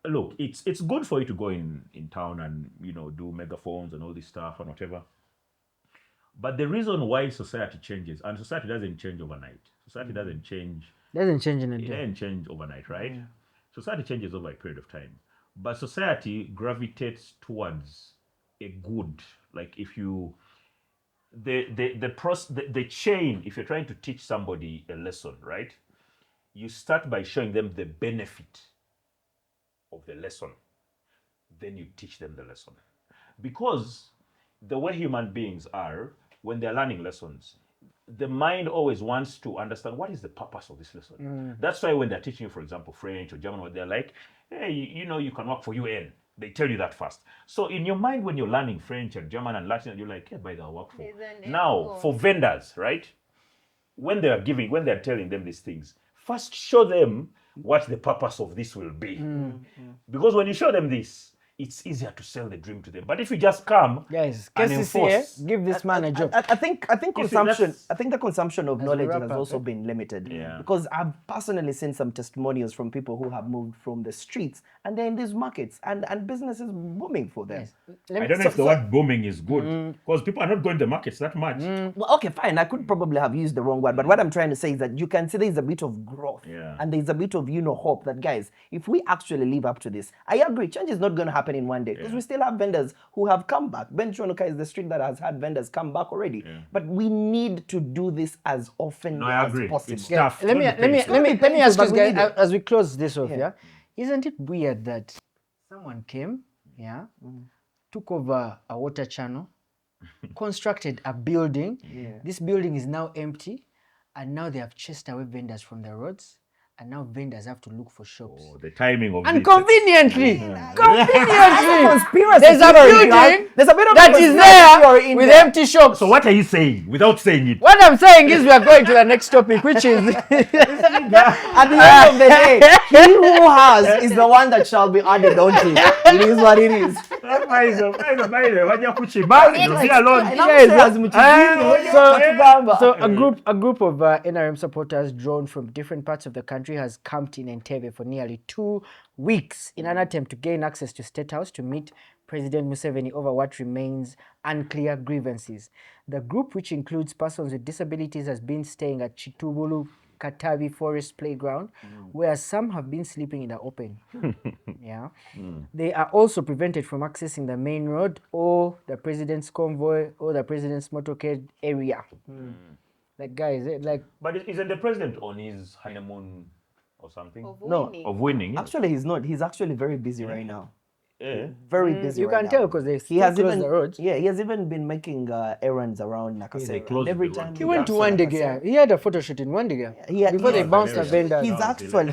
Look, it's good for you to go in town and do megaphones and all this stuff and whatever. But the reason why society changes, and society doesn't change overnight. Society doesn't change. Doesn't change in a It day. doesn't change overnight, right? Society changes over a period of time. But society gravitates towards a good, like if you the chain, if you're trying to teach somebody a lesson, right? You start by showing them the benefit of the lesson, then you teach them the lesson. Because the way human beings are, when they're learning lessons, the mind always wants to understand what is the purpose of this lesson. That's why when they're teaching you, for example, French or German, they're like, hey, you can work for UN. They tell you that first. So in your mind, when you're learning French and German and Latin, you're like, hey, by the work for. There's an end Now, goal. for vendors, right? When they're telling them these things, first show them what the purpose of this will be. Because when you show them this, it's easier to sell the dream to them. But if you just come Guys, and KCCA, enforce, give this man a job. I think consumption. that's- I think the consumption of knowledge wrap has up, also been limited. Yeah. Because I've personally seen some testimonials from people who have moved from the streets and they're in these markets and business is booming for them. I don't know if the word booming is good, because people are not going to the markets that much. Well, okay, fine. I could probably have used the wrong word, but what I'm trying to say is that you can see there's a bit of growth, Yeah. and there's a bit of hope that, guys, if we actually live up to this, I agree, change is not going to happen in one day because we still have vendors who have come back. Benchwanuka is the street that has had vendors come back already, but we need to do this as often No, I as agree. possible. It's tough. Let me painful, ask but you we guys need it. as we close this off. Yeah. Yeah, isn't it weird that someone came, took over a water channel, constructed a building. This building is now empty, and now they have chased away vendors from the roads. and now vendors have to look for shops. Oh, the timing of And this. conveniently, Conspiracy there's a theory, building right? There's a bit of that a is conspiracy theory there in with there. empty shops. So what are you saying without saying it? What I'm saying is we are going to the next topic, which is At the end of the day, he who has is the one that shall be added, don't he? It is what it is. So a group of NRM supporters drawn from different parts of the country has camped in Entebbe for nearly 2 weeks in an attempt to gain access to State House to meet President Museveni over what remains unclear grievances. The group, which includes persons with disabilities, has been staying at Kitubulu-Katabi Forest Playground, where some have been sleeping in the open. Yeah. They are also prevented from accessing the main road or the president's convoy or the president's motorcade area. Like, guys, But isn't the president on his honeymoon or something? No. Of winning? Actually, he's not. He's actually very busy right now. Yeah. Very busy. you right can now. tell because they He still has close even the roads. Yeah, he has even been making errands around Nakasero. closed Every the time road. He went to comes one Nakasero. He had a photo shoot in one before they bounced the vendors. He's actually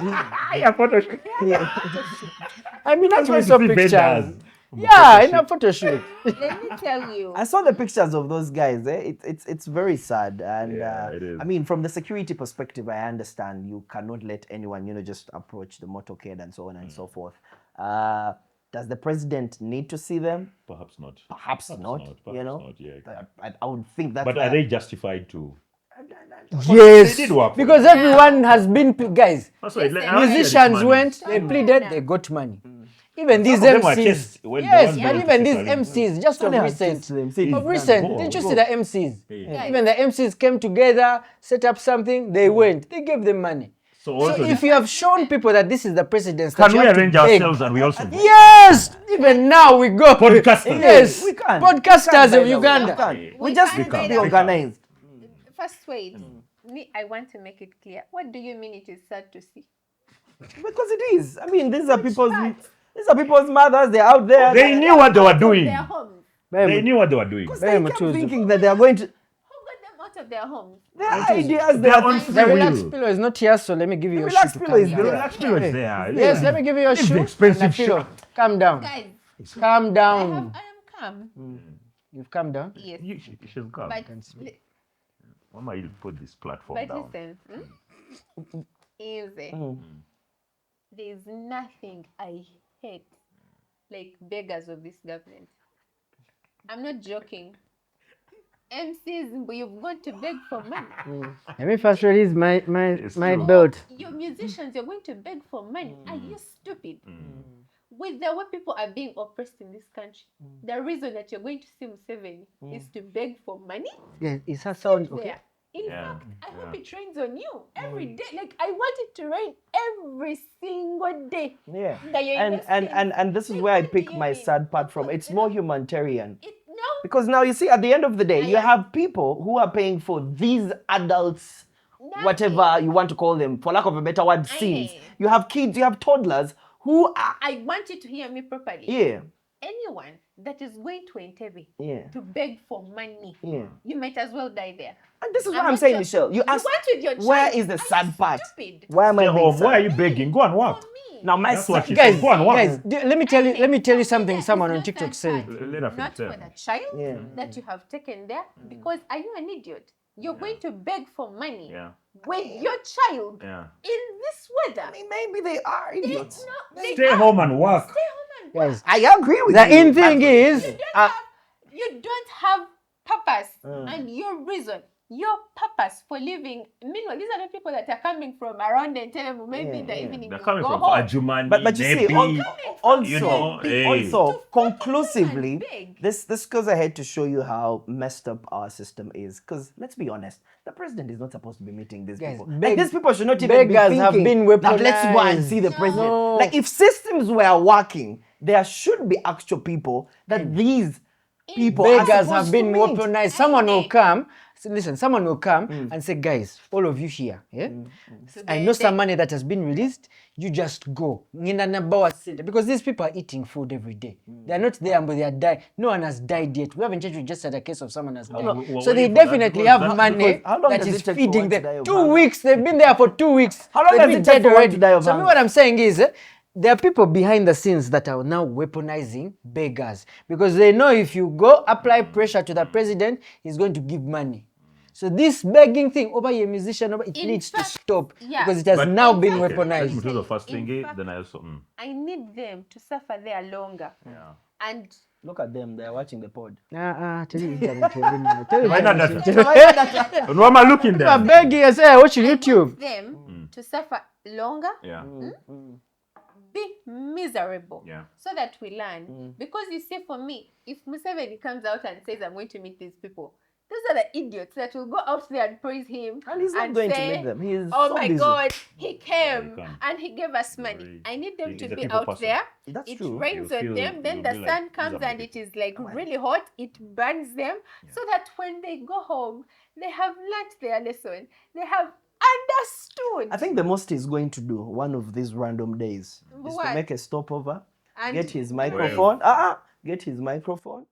I mean, that's why That's some why you see pictures. vendors. Yeah, in a photo shoot. Let me tell you. I saw the pictures of those guys. It's very sad, and Yeah, it is. I mean, from the security perspective, I understand you cannot let anyone, just approach the motorcade and so on and so forth. Does the president need to see them? Perhaps not. Perhaps not. Perhaps not, yeah. I would think that's. But are they justified to? Yes, They did work for because them. everyone has been, guys, That's why musicians went, they pleaded, they got money. Even these Some of them were MCs, chased when the yes, one but went to even these Sierra Leone. MCs, just of Only had recent, kids to them, say, of recent, go, didn't you go. see the MCs? Yeah. Even the MCs came together, set up something, they went, they gave them money. So So also, if you have shown people that this is the president, can we arrange ourselves and we also go? Yes, even now we go. Podcasters. Yes, We can. Podcasters By of the way, Uganda. we can. We We just can need to by be the way. organized. First, wait. Me, I want to make it clear. What do you mean it is sad to see? Because it is. I mean, these are people's mothers. They're out there. They knew what they were doing. Their homes. They knew what they were doing. They kept Mutuzo. thinking that they are going to. Who got them out of their homes? Their ideas. They are on The free relax will. pillow is not here, so let me give you your relax shoe to pillow calm is down. The there. relax pillow is there. Yes, let me give you your It's shoe the expensive and a pillow. shoe. Calm down. Guys, Calm I down. am calm. You've calmed down? Yes. You should come. But, Mama, you'll put this platform but down. listen, easy. There's nothing I hate like beggars of this government. I'm not joking. MCs, but you've gone to beg for money. Let me first release my true. belt. Your musicians, you're going to beg for money. Are you stupid? With the way people are being oppressed in this country, the reason that you're going to see Museveni is to beg for money. Yeah, is her sound okay? There. In Yeah, fact, I hope it rains on you every day. Like, I want it to rain every single day. Yeah. That you're investing. And this is where I pick my sad part from. It's more humanitarian. No. Because now you see, at the end of the day, you have people who are paying for these adults, whatever you want to call them, for lack of a better word, sins. You have kids, you have toddlers who are. I want you to hear me properly. Yeah. Anyone that is going to Entebbe Yeah. to beg for money, Yeah. you might as well die there. And this is what I'm I'm not saying, just- Michelle. You asked, went with your child. where is the Are you sad part? stupid? Why am I Stay being home. Why are sad? you begging? Go and work. For me. Now, my That's what sad, she Guys, said. Go and work. let me tell you something It's someone on not TikTok that said. bad. Let her Not finish. for the child Yeah. that you have taken there, because are you an idiot? You're going to beg for money Yeah. with your child Yeah. in this weather. I mean, maybe they are idiots. Stay home and work. Stay home and work. Guys, I agree with the you. in thing is, You don't have purpose and your reason, your purpose for living. Meanwhile, these are the people that are coming from around and tell them maybe in the evening They're you coming go from home. Ajumani, But you see, Nepi. also, you know, hey. conclusively, big. this goes ahead to show you how messed up our system is. Because let's be honest, the president is not supposed to be meeting these Guys, people. beg- Like these people should not even be beggars thinking have been that let's go and weaponized. see the president. No. Like if systems were working, there should be actual people that these people are beggars supposed have been to meet. weaponized. Someone will come, So listen, someone will come and say, guys, all of you here, yeah? So I they- know some they- money that has been released. You just go. Ngina na bawa center. Because these people are eating food every day. They are not there, but they are dying. No one has died yet. We haven't checked. We just had a case of someone has died. So they waiting for that definitely because have that- money because how long that does is it take for feeding one to them. die of 2 hunger? weeks. They've been there for 2 weeks. How long They've does been it take dead for one already. to die of So hunger? what I'm saying is, there are people behind the scenes that are now weaponizing beggars because they know if you go apply pressure to the president, he's going to give money. So this begging thing over a musician, it In needs to fact, stop yeah. because it has But- now been Okay, let weaponized. me do the first In thingy, fact- then I also. I need them to suffer there longer. Yeah. And Look at them, they are watching the pod. Tell you internet. Tell you Why not internet. that? And why am I looking People are there? begging. I say I watch YouTube. them to suffer longer, Yeah. be miserable, Yeah. so that we learn. Because you see, for me, if Museveni comes out and says, I'm going to meet these people, those are the idiots that will go out there and praise him. And he's not going to meet them. He is oh so my busy. God, he came can't. and he gave us money. Very- I need them he's to a be people out person. there. That's It true. rains You'll on feel- them, then you'll the be sun like, comes these are and my it is like really hot. It burns them, so that when they go home, they have learnt their lesson. They have understood. I think the most he's going to do one of these random days is to What? make a stopover, And get his do microphone. Get his microphone.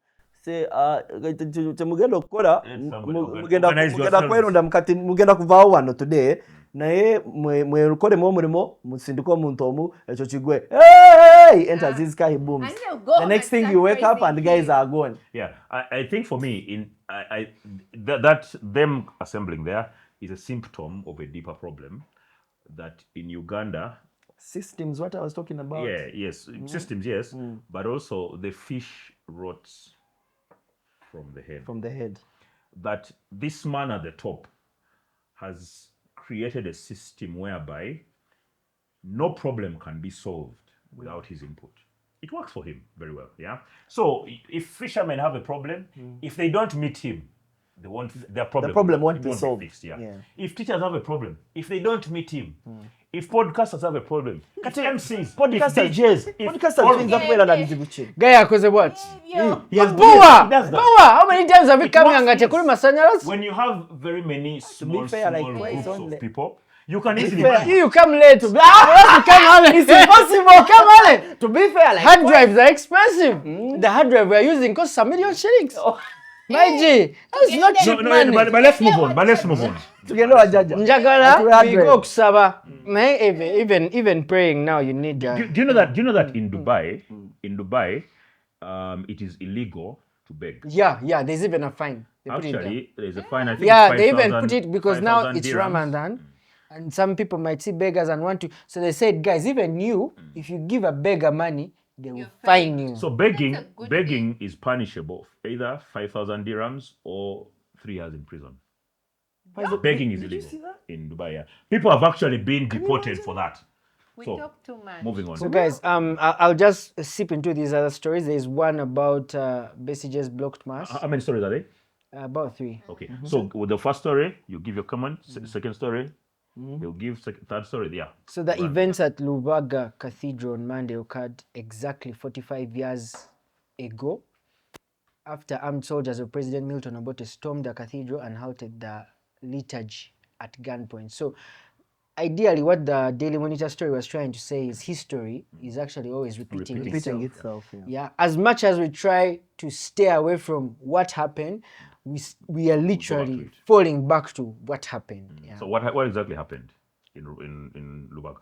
Say, temugenda okukola Organize mugenda yourselves. kweronda mukati mugenda kuvaawo wano today naye mwekolemu omulimo musindike omuntu omu ekyo kigwe enter this car he booms. And they'll go The home next and thing you start wake up praising and the guys him. are gone. Yeah, I think for me, that them assembling there is a symptom of a deeper problem that in Uganda, Systems, what I was talking about. systems, yes, but also the fish rots from the head. From the head. That this man at the top has created a system whereby no problem can be solved without his input. It works for him very well, yeah? So if fishermen have a problem, if they don't meet him, their problem won't be solved. Fixed, yeah. Yeah. If teachers have a problem, if they don't meet him, if podcasters have a problem, if MCs, Podcasters- if DJs, if Podcasters all- things up well and easy buchi. Guy, cause what? he has Power! he does that. Power! How many times have we It come works, here and yes. kuri masanyarazi? When you have very many small, fair, like small twice groups only. of people, you can easily fair. manage. You come late. You come early. It's impossible. Come early. To be fair, like Hard drives are expensive. The hard drive we are using costs $1 million shillings. My G, that's not No, cheap No, money. but let's move on. But let's move on. tugenda wajaja. Njagala, Hard we drive. go kusaba. Even praying now, you need. Do you know that? Do you know that in Dubai, it is illegal to beg. Yeah. There's even a fine. They put it there. Actually, there's a fine. I think Yeah, it's they even 5,000 put it because now 5,000 it's dirhams. Ramadan, and some people might see beggars and want to. So they said, guys, even you, if you give a beggar money, they will You're fine you. So That's a good begging is punishable, either 5,000 dirhams or 3 years in prison. Begging is Did you illegal see that? in Dubai. Yeah, people have actually been deported for that. We So, talk too much. moving on. So guys, I'll just sip into these other stories. There's one about Besigye's blocked mass. How many stories are they? About 3. Okay. So with the first story, you give your comment. Second story, you'll give third story. Yeah. So the events at Lubaga Cathedral on Monday occurred exactly 45 years ago, after armed soldiers of President Milton Obote stormed the cathedral and halted the liturgy at gunpoint. So ideally, what the Daily Monitor story was trying to say is history is actually always repeating Repeating itself. itself. Yeah. Yeah, as much as we try to stay away from what happened, we are literally it. falling back to what happened. Yeah. So what exactly happened in Lubaga?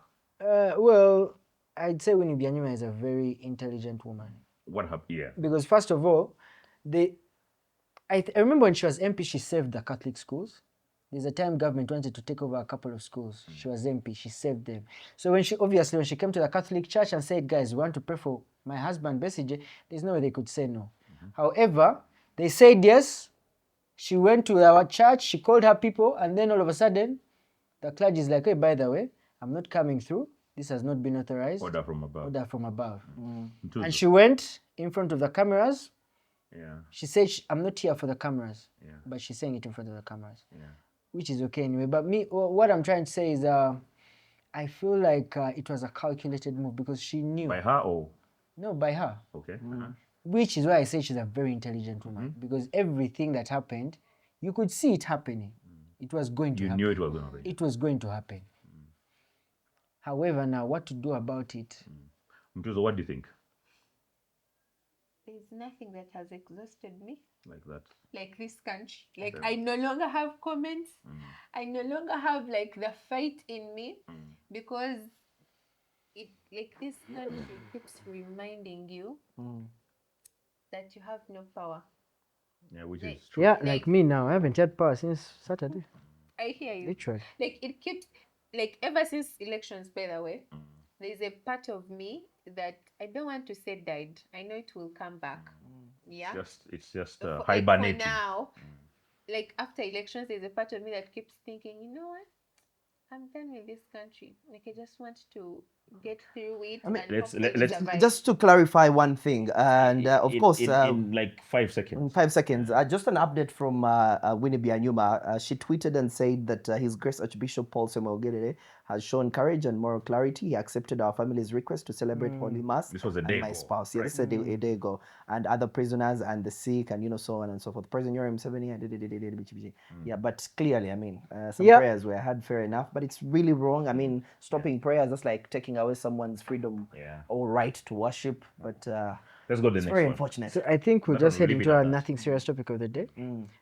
Well, I'd say Winnie Byanyima is a very intelligent woman. What happened? Yeah. Because first of all, I remember when she was MP, she saved the Catholic schools. There's a time government wanted to take over a couple of schools. She was MP, she saved them. So when she came to the Catholic Church and said, guys, we want to pray for my husband, Besigye, there's no way they could say no. However, they said yes. She went to our church, she called her people, and then all of a sudden, the clergy is like, hey, by the way, I'm not coming through. This has not been authorized. Order from above. Order from above. Mutuzo. And she went in front of the cameras. Yeah. She said, I'm not here for the cameras. Yeah. But she's saying it in front of the cameras. Yeah. Which is okay anyway. But me, what I'm trying to say is, I feel like it was a calculated move because she knew. By her or No, by her. okay. Which is why I say she's a very intelligent woman. Because everything that happened, You could see it happening. It was going to You happen. knew it was going to happen. It was going to happen. However, now what to do about it? Mutuzo, what do you think? There's nothing that has exhausted me Like that. like this country. Like I no longer have comments. I no longer have like the fight in me because it like this country keeps reminding you that you have no power. Yeah, which Like- is true. Yeah, like me now. I haven't had power since Saturday. I hear you. Literally. Like it keeps like ever since elections, by the way, there's a part of me that I don't want to say died. I know it will come back. Yeah. It's just Like, hibernating. for now, like after elections, there's a part of me that keeps thinking, you know what? I'm done with this country. Like I just want to get through it. I mean, and let's- hope that let's- we survive. Just to clarify one thing, and of course, in like 5 in seconds. 5 seconds, just an update from Winnie Byanyuma. She tweeted and said that His Grace Archbishop Paul Samuel Ogerere has shown courage and moral clarity. He accepted our family's request to celebrate Holy Mass. This was a and day my ago, spouse. Yeah, right? this is a day ago. And other prisoners and the sick and so on and so forth. President Museveni and yeah, but clearly, I mean, some Yeah. prayers were had, fair enough. But it's really wrong. I mean, stopping prayers, that's like taking away someone's freedom Yeah. or right to worship. But Let's go to the it's next very one. unfortunate. So I think we'll That just one, head leave it into at our that. nothing serious topic of the day.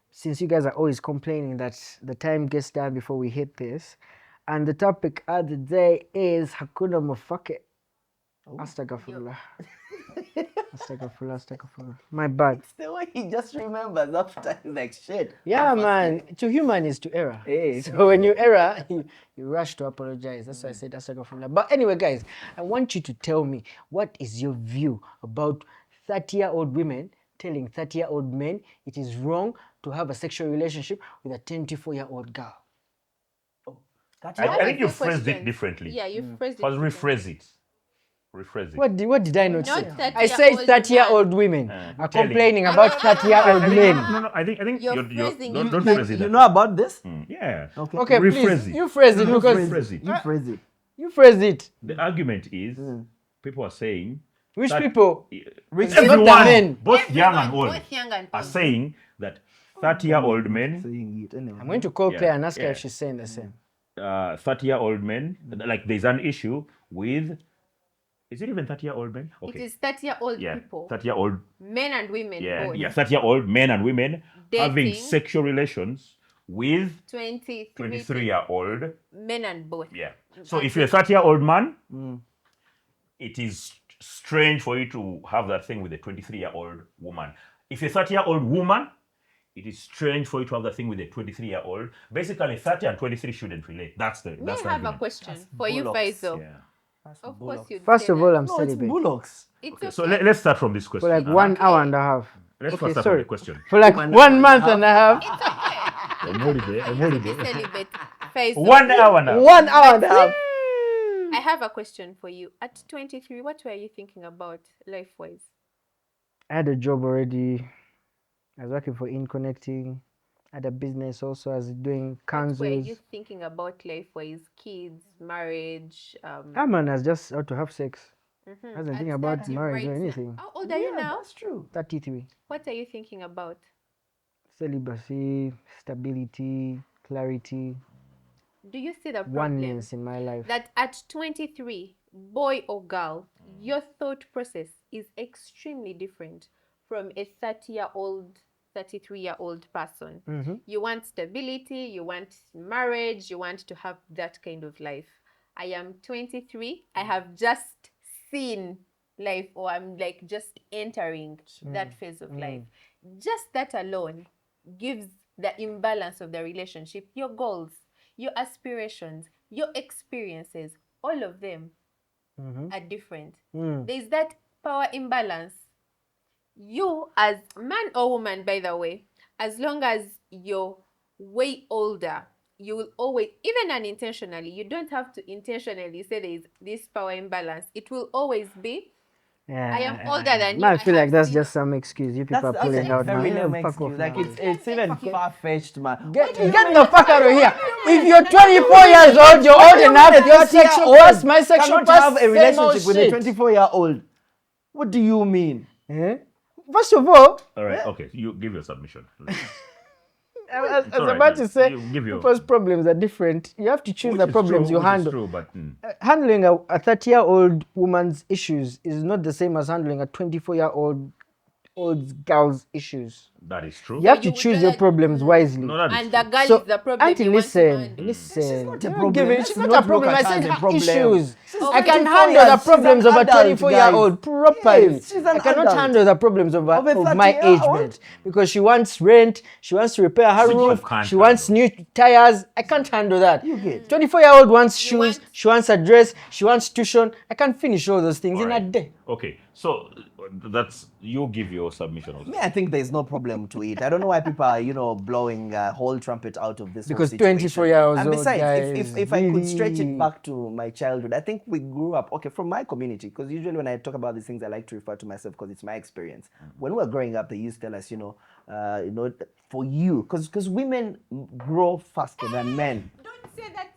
Since you guys are always complaining that the time gets done before we hit this, and the topic of the day is Hakuna Mafake. Astaghfirullah. Astaghfirullah. My bad. It's the way he just remembers after. He's like, shit. Yeah, man. To human is to error. Hey. So when you error, you rush to apologize. That's why I said astaghfirullah. But anyway, guys, I want you to tell me what is your view about 30-year-old women telling 30-year-old men it is wrong to have a sexual relationship with a 24-year-old girl. I think you Two phrased it questions. differently. Yeah, you phrased it. First, differently. rephrase it. Rephrase it. What did I not Not say? 30-year-old I said 30-year-old women are telling- complaining about 30-year-old men. No, I think You're you're phrasing don't, it don't like- phrase it. You that know about this? Yeah. Okay. Okay, Rephrase please, it. you phrase it No, because rephrase it. You phrase it. you phrase it. The argument is people are saying Which that- people? Rich Not the everyone, men. both young and old, Both young and are old. saying that 30-year-old men, saying it anyway. I'm going to call Yeah, Claire and ask her yeah. if she's saying the same. 30-year-old men, like there's an issue with, is it even 30-year-old men? It Okay. is 30-year-old Yeah, people, 30-year-old, men and women, both. 30-year-old men and women having Dating. sexual relations with 23 23-year-old. men and both. Yeah. So if you're a 30-year-old man, it is strange for you to have that thing with a 23-year-old woman. If you're a 30-year-old woman, it is strange for you to have that thing with a 23-year-old. Basically, 30 and 23 shouldn't relate. That's the May I that's the have a argument. question for you, bullocks. Faisal? Yeah. Of course, you. First of all, I'm No, it's celibate bullocks. it's Okay, okay. so let's start from this question. for like 1 hour and a half. Let's okay, first start sorry. from the question. For like 1 month and a half. I'm already there. Celibate. Faisal. 1 hour now. 1 hour and a half. I have a question for you. At 23, what were you thinking about life-wise? I had a job already. I was working for In Connecting. I had a business also. I was doing What were councils. you thinking about life-wise? Kids, marriage. Man has just how to have sex. Mhm. Hasn't At think about 30, marriage or right? anything. How old are you now? That's true. 33. What are you thinking about? Celibacy, stability, clarity, Do you see the problem? oneness in my life. That at 23, boy or girl, your thought process is extremely different from a 30-year-old, 33-year-old person. You want stability, you want marriage, you want to have that kind of life. I am 23, I have just seen life, or I'm like just entering that phase of life. Just that alone gives the imbalance of the relationship, your goals, your aspirations, your experiences, all of them are different. There's that power imbalance. You as man or woman, by the way, as long as you're way older, you will always, even unintentionally, you don't have to intentionally say there is this power imbalance. It will always be, I am older than you. I feel have like that's seen- just some excuse you people are pulling out, very man. lame Fuck excuse. off, Like man. it's even far-fetched, man. Get the fuck out of here. If you're 24 years old, you're old enough. Your sexual past, my sexual cannot past, have a same old relationship with a shit. 24-year-old. What do you mean? Eh? First of all, All right, okay. You give your submission. I was It's all about right. to say, You give your- people's problems are different. You have to choose Which the is problems true, you which is handle. true, but Handling a 30-year-old woman's issues is not the same as handling a 24-year-old girl's issues. that is true. You have you to would choose your rather- problems wisely. No, that is And true. the girl So, is the problem. Auntie, you want to listen, handle. listen. She's not a You're problem. giving- Let's She's not not a look problem. at I her said as a her problem. issues. She's I can 24 handle the years. She's problems an of a adult, 24-year-old guys. properly. Yes, she's an I cannot adult. handle the problems of my 30-year-old. age mate because she wants rent, she wants to repair her Which you roof, can't she wants handle. new tires. I can't handle that. You get. 24-year-old wants shoes, want- she wants a dress, she wants tuition. I can't finish all those things in a Alright. day. Okay, so that's you give your submission also. Me, I think there's no problem to it. I don't know why people are, blowing a whole trumpet out of this. whole Because situation. 24-year-olds And old besides, guys, if I could stretch really- it back to my childhood, I think we grew up, okay, from my community, because usually when I talk about these things, I like to refer to myself because it's my experience. When we were growing up, they used to tell us, for you, because women grow faster than men. Don't say that.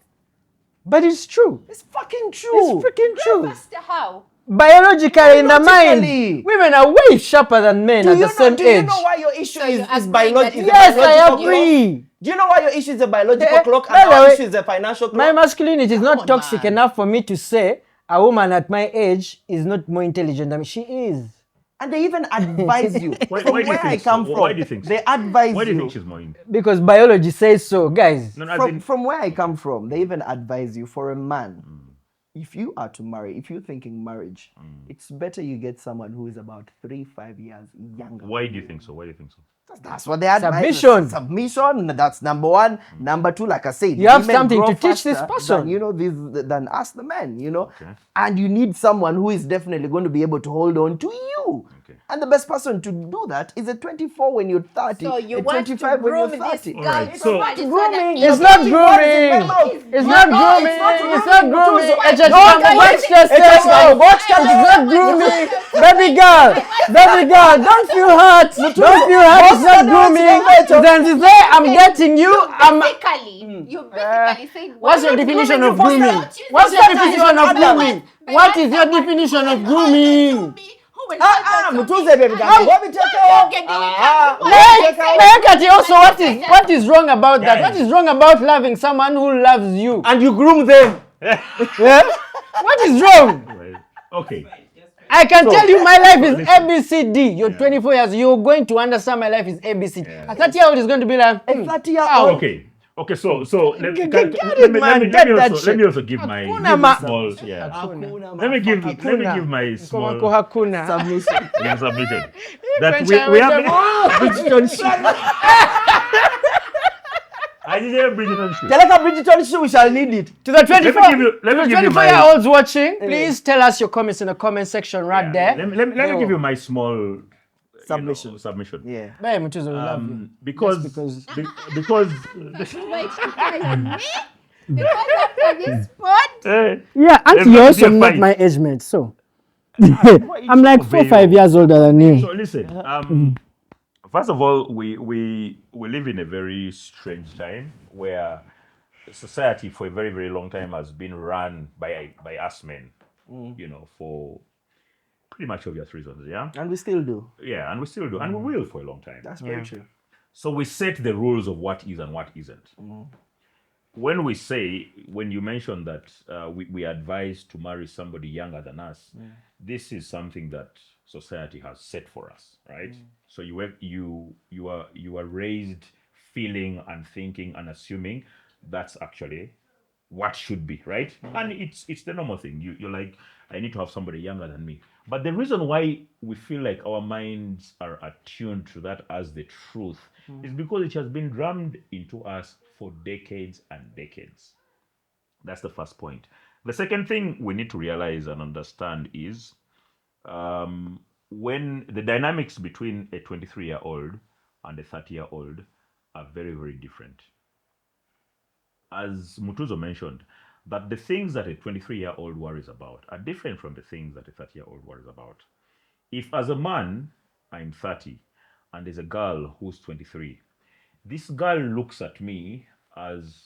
But it's true. It's fucking true. It's freaking true. Faster how? Biologically, in the Biologically. mind, women are way sharper than men at the same Do you age. know why your issue So is, you is agree biological? that- Yes, I biological agree. clock? Do you know why your issue is a biological Eh, clock by and the our way, issue is a financial clock? My masculinity is Come not on, toxic man. enough for me to say a woman at my age is not more intelligent than me. She is. And they even advise you. Why From do you where I think so? come from, Why do you think so? they advise Why do you you. think she's more in? Because biology says so, guys. No, as in, From where I come from, they even advise you for a man. If you are to marry, if you're thinking marriage, it's better you get someone who is about 3-5 years younger. why do you think so? Why do you think so? That's what they advise. Submission. Submission. That's number one. Number two, like I said, You have women something grow to teach this faster person. than us, the men. Okay. And you need someone who is definitely going to be able to hold on to you. Okay. And the best person to do that is a 24 when you're 30, So you a want to 25 when you're groom this 30. girl. Alright, It's so- not grooming. It's You're not putting words in my grooming. mouth. It's not grooming. It's not grooming. Mutuzo. I just Don't come guys- watch the It's just station. like, watch the- It's not grooming. Baby girl, don't feel hurt. Don't feel hurt. It's not grooming. Then to say I'm getting you. You basically said, What's your definition of grooming? What's your definition of grooming? What is your definition of grooming? Mutuzo, baby girl. What we take Mekati also, what is wrong about that? What is wrong about loving someone who loves you? and you groom them. Yeah? What is wrong? Right. Okay. I can tell you my life is ABCD. You're 24 years. You're going to understand my life is ABCD. Yeah. A 30-year-old is going to be like, A 30-year-old. Okay. Okay. So let me Get it, man. Get that let me shit. also give my Hakuna ma- small. Yeah. Hakuna Let me give motherfucker. my small Hakuna. Submission. submission. That French we and have. Bridgerton. I didn't bring it on shoot. Tell us Bridgerton, we shall need it. To the 24, give you- let me give you my- 24-year-olds watching, please tell us your comments in the comment section right there. Let me give you my small Submission. submission. Yeah. Hey, Mutuzo, we love you. Because Just because because after this sport, Yeah, Auntie, Auntie, you're you're also also not not my my age mate, so. I'm like 4-5 years older than you. so listen. First of all, we live in a very strange time where society for a very, very long time has been run by us men. For pretty much obvious reasons. Yeah. And we still do. Yeah, and we still do, and we will for a long time. That's very true. So we set the rules of what is and what isn't. When you mention that we advise to marry somebody younger than us, this is something that society has set for us, right? So you are raised feeling and thinking and assuming that's actually what should be, right? And it's the normal thing. You're like, I need to have somebody younger than me. But the reason why we feel like our minds are attuned to that as the truth is because it has been drummed into us for decades and decades. That's the first point. The second thing we need to realize and understand is when the dynamics between a 23-year-old and a 30-year-old are very, very different. As Mutuzo mentioned, that the things that a 23-year-old worries about are different from the things that a 30-year-old worries about. If as a man, I'm 30, and there's a girl who's 23, this girl looks at me as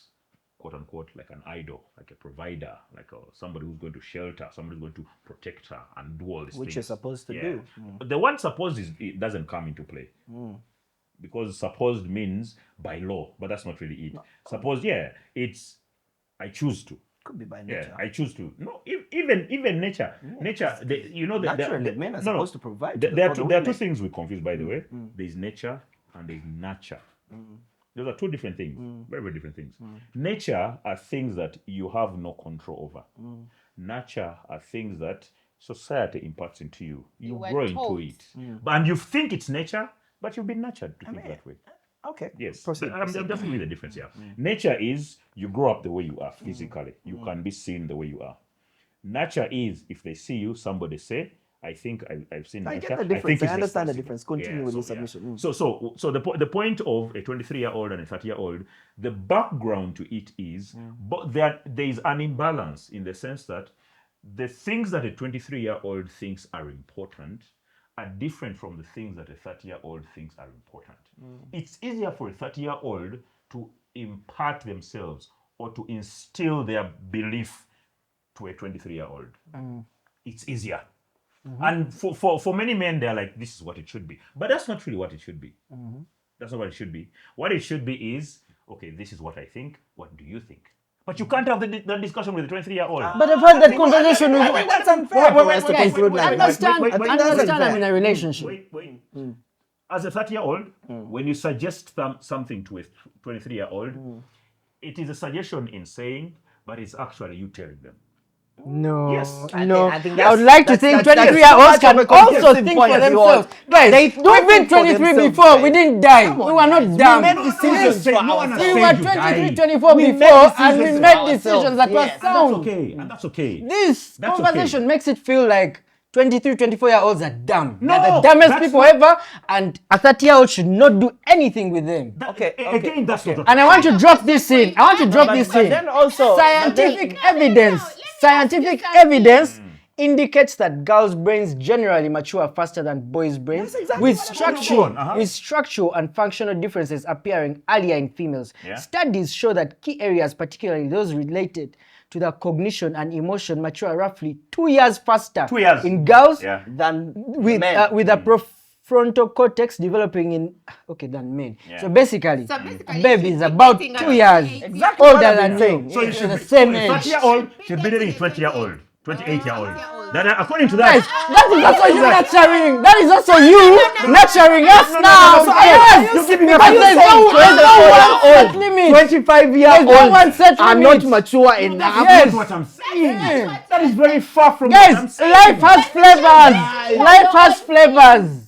quote unquote like an idol, like a provider, like somebody who's going to shelter, somebody who's going to protect her and do all these Which things. you're supposed to do. The one suppose it doesn't come into play. because supposed means by law, but that's not really it. Supposed, it's I choose to. Could be by nature. I choose to. No, even nature. Nature, Naturally, men are supposed to provide. There are two things we confuse, by the way. There's nature and there's nurture. Those are two different things, very, very different things. Nature are things that you have no control over. Nurture are things that society imparts into you. You grow into it. And you think it's nature, but you've been nurtured to think that way. Okay. Yes. I'm just giving you the difference here. Nature is you grow up the way you are physically. You can be seen the way you are. Nurture is if they see you, somebody say, I think I've seen I nature. get the difference. I understand the responsible. difference. Continue with your submission. So the point of a 23-year-old and a 30-year-old, the background to it is, but there is an imbalance in the sense that the things that a 23-year-old thinks are important are different from the things that a 30-year-old thinks are important. It's easier for a 30-year-old to impart themselves or to instill their belief to a 23-year-old. It's easier. And for many men, they're like, this is what it should be. But that's not really what it should be. That's not what it should be. What it should be is, okay, this is what I think. What do you think? But you can't have the discussion with a 23-year-old. But I've had that conversation with... That's unfair for us to conclude now. Understand I'm in a relationship. Wait. As a 30-year-old, when you suggest something to a 23-year-old, it is a suggestion in saying, but it's actually you telling them. No, Yes. no. I think I would like to think 23-year-olds can also think for themselves. Guys, we've been 23 before. We didn't die. We were not dumb. We made decisions for ourselves. We were 23, 24 before, and we made decisions that were sound. And that's okay. This That's conversation makes it feel like 23, 24-year-olds are dumb. No, They're the dumbest that's people ever, and a 30-year-old should not do anything with them. Again, that's not okay. And I want to drop this in. But then also Scientific evidence indicates that girls' brains generally mature faster than boys' brains, That's exactly with what I'm with structural and functional differences appearing earlier in females. Yeah. Studies show that key areas, particularly those related to the cognition and emotion, mature roughly 2 years faster 2 years. in girls than with men. with a prefrontal cortex developing in than men. Yeah. So basically, baby is you're about getting 2 an years age. Exactly what older I've than been men. saying. So you It's should the be same age. 30-year-old should be dating 20-year-old, 28-year-old. Then according to Guys, that, that is also you nurturing. That is also you nurturing us now. Yes. you're giving Because there's no set limit. 25-year-olds set are not limit. mature enough. Yes. that's what I'm saying. That is very far from what I'm Guys, saying. life has flavors. Life has flavors.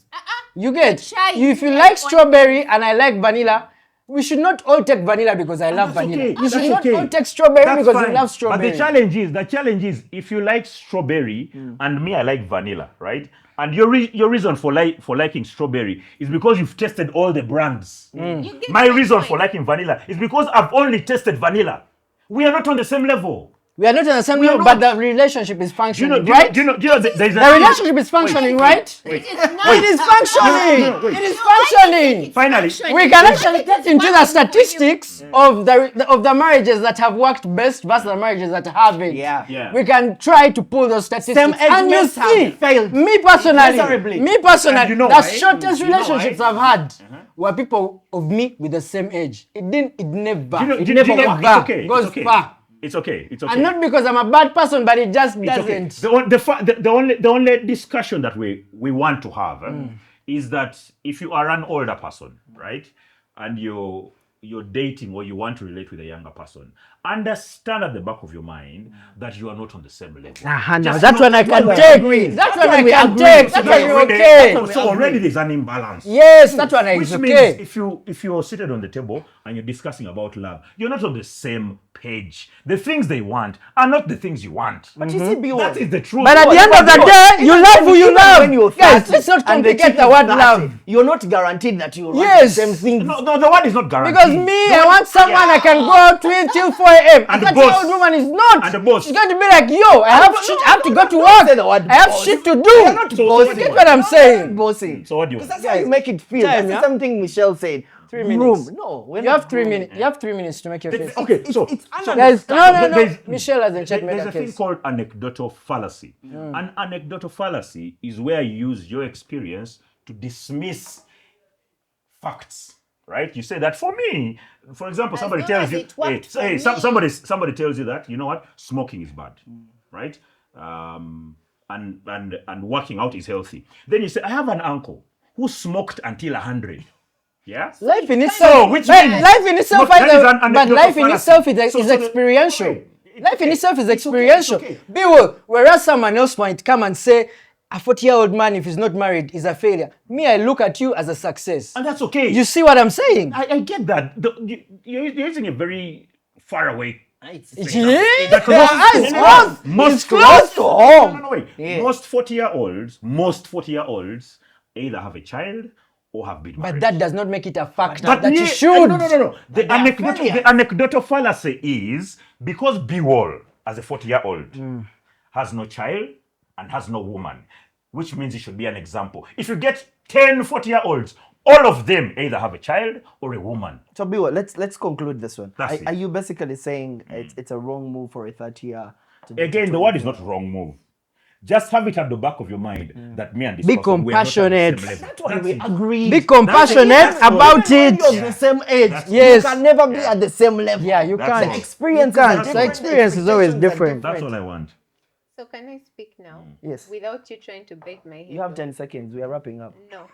You get? Try If you it. like strawberry and I like vanilla, we should not all take vanilla because I love That's vanilla. okay. You should That's not okay. all take strawberry That's because fine. you love strawberry. But the challenge is, if you like strawberry and me, I like vanilla, right? And your reason for liking strawberry is because you've tested all the brands. You get My my reason point. for liking vanilla is because I've only tested vanilla. We are not on the same level. We are not on the same We are level, not. but the relationship is functioning, Do right? you know there's The relationship is functioning, right? Wait. It is functioning. No, wait. It is functioning. Finally, We can actually get into the statistics of the marriages that have worked best versus the marriages that haven't. Yeah. We can try to pull those statistics, Same age and you mates have see, failed me miserably. personally, And you know the why? shortest You know why? relationships I've had were people of me with the same age. It never Do you never know what? goes It's okay. far. It's okay. And not because I'm a bad person, but it just It's okay. doesn't. The only discussion that we want to have is that if you are an older person, right, and you're dating or you want to relate with a younger person, understand at the back of your mind that you are not on the same level. Now that one I can take. That one I can take. That one you're okay. So already there's an imbalance. Yes, that one Which is means okay. if you're seated on the table and you're discussing about love, you're not on the same page. The things they want are not the things you want. But you see, That is the truth. But at the end of the day, you love who you love. When you're Guys, 30 let's not and the complicate chick the is word 30, love. You're not guaranteed that you'll want Yes. the same things. No, the one is not guaranteed. Because me, I want someone I can go out with till 4 a.m. And that the boss. old woman is not. And the boss. She's going to be like, yo, I have shit. I have to go to work. say the word I have boss. shit to You're do. not So bossy. what do Get you what I'm saying? Bossy. So what do you Because want? that's how you make it feel. Time, That's yeah? something Michelle said. 3 minutes. No, we're You not have 3 groom. minutes. You have 3 minutes to make your case. Okay, so Guys, no. There's- Michelle hasn't checked There's made a a thing case. called anecdotal fallacy. An anecdotal fallacy is where you use your experience to dismiss facts, right? You say that for me, for example, As somebody long tells as you, it worked for me. somebody tells you that, you know what, smoking is bad, right? And working out is healthy. Then you say, I have an uncle who smoked until 100. Yeah. Life in So, itself, which but means- life in itself, But that is an but anecdotal life in fallacy. itself So is the- experiential. okay, it's Life in okay. itself is It's okay, experiential. it's okay. Whereas someone else might come and say, a 40-year-old man, if he's not married, is a failure. Me, I look at you as a success. And that's okay. You see what I'm saying? I get that. You're using a very far away. Yeah, That it's close. most It's close to home. No, wait. Yeah. Most 40-year-olds either have a child or have been married. But that does not make it a factor But that you yeah, should. No. The anecdotal fallacy is because B-Wall, as a 40-year-old, has no child and has no woman, which means he should be an example. If you get 10 40-year-olds, all of them either have a child or a woman. So Biwa, let's conclude this one. That's it. Are you basically saying it's a wrong move for a 30-year? Again, the word is not wrong move. Just have it at the back of your mind that me and this Be person, we are not at the compassionate. same level. That's why That's we it. agree. Be compassionate That's all. about When it. you're of the same age, Yes. you can never be at the same level. Yeah, you That's can't. all. Experience You can't. is The different, experience is always expectations are different. That's all I want. So can I speak now? Yes. Without you trying to bait my head? You have off? 10 seconds. We are wrapping up. No,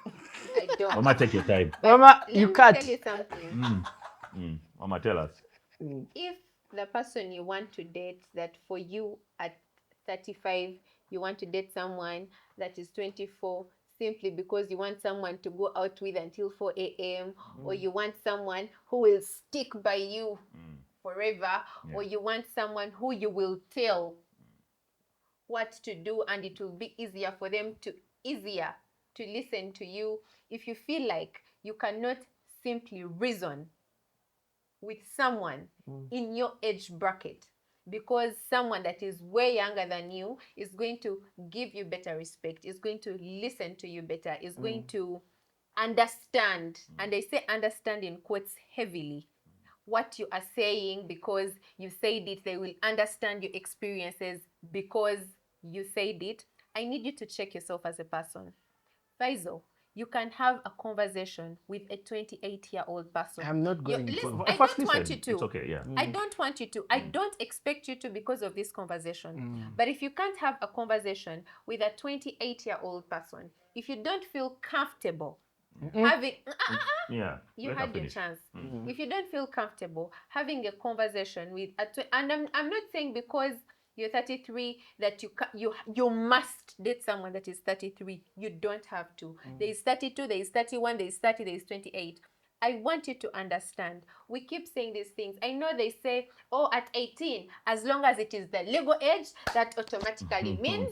I don't. Mama, take your time. Mama, Let you me can't. tell you something. Mama, tell us. If the person you want to date, that for you at 35, you want to date someone that is 24, simply because you want someone to go out with until 4 a.m., or you want someone who will stick by you forever, or you want someone who you will tell what to do and it will be easier for them to listen to you. If you feel like you cannot simply reason with someone in your age bracket, because someone that is way younger than you is going to give you better respect, is going to listen to you better, is going to understand, and I say understand in quotes heavily, what you are saying because you said it. They will understand your experiences because you said it. I need you to check yourself as a person. Faisal, you can have a conversation with a 28-year-old person. I'm not going to. Listen, I I first don't want listen. you to. It's okay, yeah. I don't want you to. I don't expect you to because of this conversation. But if you can't have a conversation with a 28-year-old person, if you don't feel comfortable having Yeah. you let her had your finish. chance. If you don't feel comfortable having a conversation with and I'm not saying because you're 33 that you must date someone that is 33. You don't have to. There is 32, there is 31, there is 30, there is 28. I want you to understand. We keep saying these things. I know they say, oh, at 18, as long as it is the legal age, that automatically means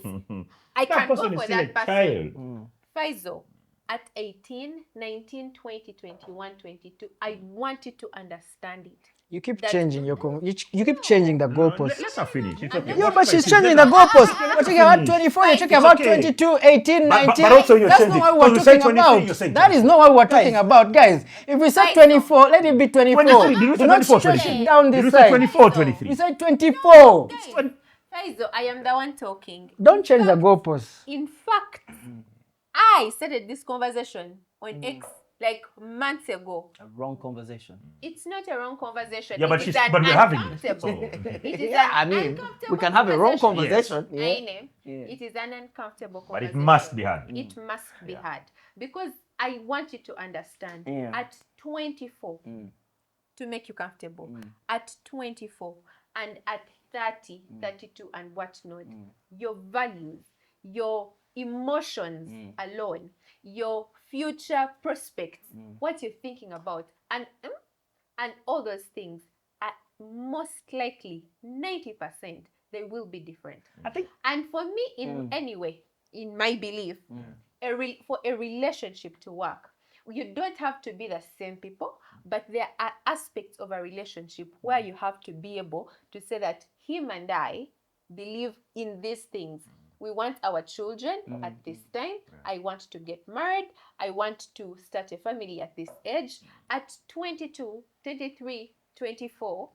I That can go person is for still that a person. child. Faisal, at 18, 19, 20, 21, 22, I want you to understand it. You keep That- changing your you keep changing the goalposts. Let her finish. It's I'm okay. not- Yeah, but she's Let her changing the finish. goalposts. We're talking about finish. 24, you're talking It's about okay. 22, 18, But 19. also you're That's changing. not what Because we're you say talking 23, about. you're saying That is not what we're talking about, guys. If we say Guys, 24, let it be 24. 23. Did you say Do not 24, stretch 23? it down Did this you say side. 24 or 23? We said 24. Guys, Faisal, I am the one talking. Don't change the goalposts. In fact, I started this conversation on X like months ago. A wrong conversation. It's not a wrong conversation. Yeah, but it is she's- an but we're having it. uncomfortable. So- It is Yeah, an I mean, uncomfortable we can have a wrong conversation. conversation. Yeah. AINE, Yeah. It is an uncomfortable But conversation. it must be had. It must be had. Because I want you to understand, Yeah. at 24, to make you comfortable, at 24 and at 30, 32 and whatnot, your values, your emotions alone, your future prospects, what you're thinking about, and all those things are most likely 90% they will be different. I think And for me, in my belief, for a relationship to work, you don't have to be the same people, but there are aspects of a relationship where you have to be able to say that him and I believe in these things. We want our children at this time. I want to get married. I want to start a family at this age. At 22, 23, 24,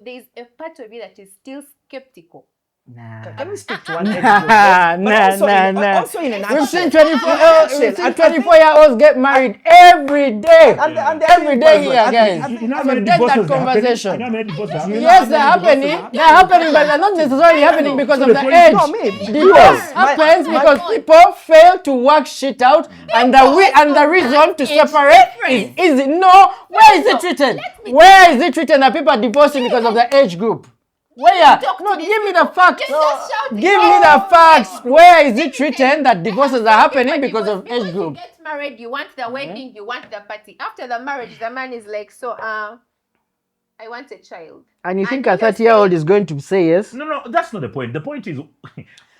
there's a part of you that is still skeptical Can we stick to one age group? But also in a We've nutshell. seen 24-year-olds get married every day. And Every day here, guys. You know how So many get divorces that are happening? conversation. You know how many divorces are happening? Yes, they're happening. They're happening, but they're not necessarily happening because of the age. No, me. Divorce happens because people fail to work shit out, and the reason to separate is easy. No, where is it written? Where is it written that people are divorcing because of the age group? Where? No, give me the facts. Give me the facts. Where is it written that divorces are happening because of age group? You get married, you want the wedding, you want the party. After the marriage, the man is like, so, I want a child. And you think a 30-year-old is going to say yes? No, that's not the point. The point is,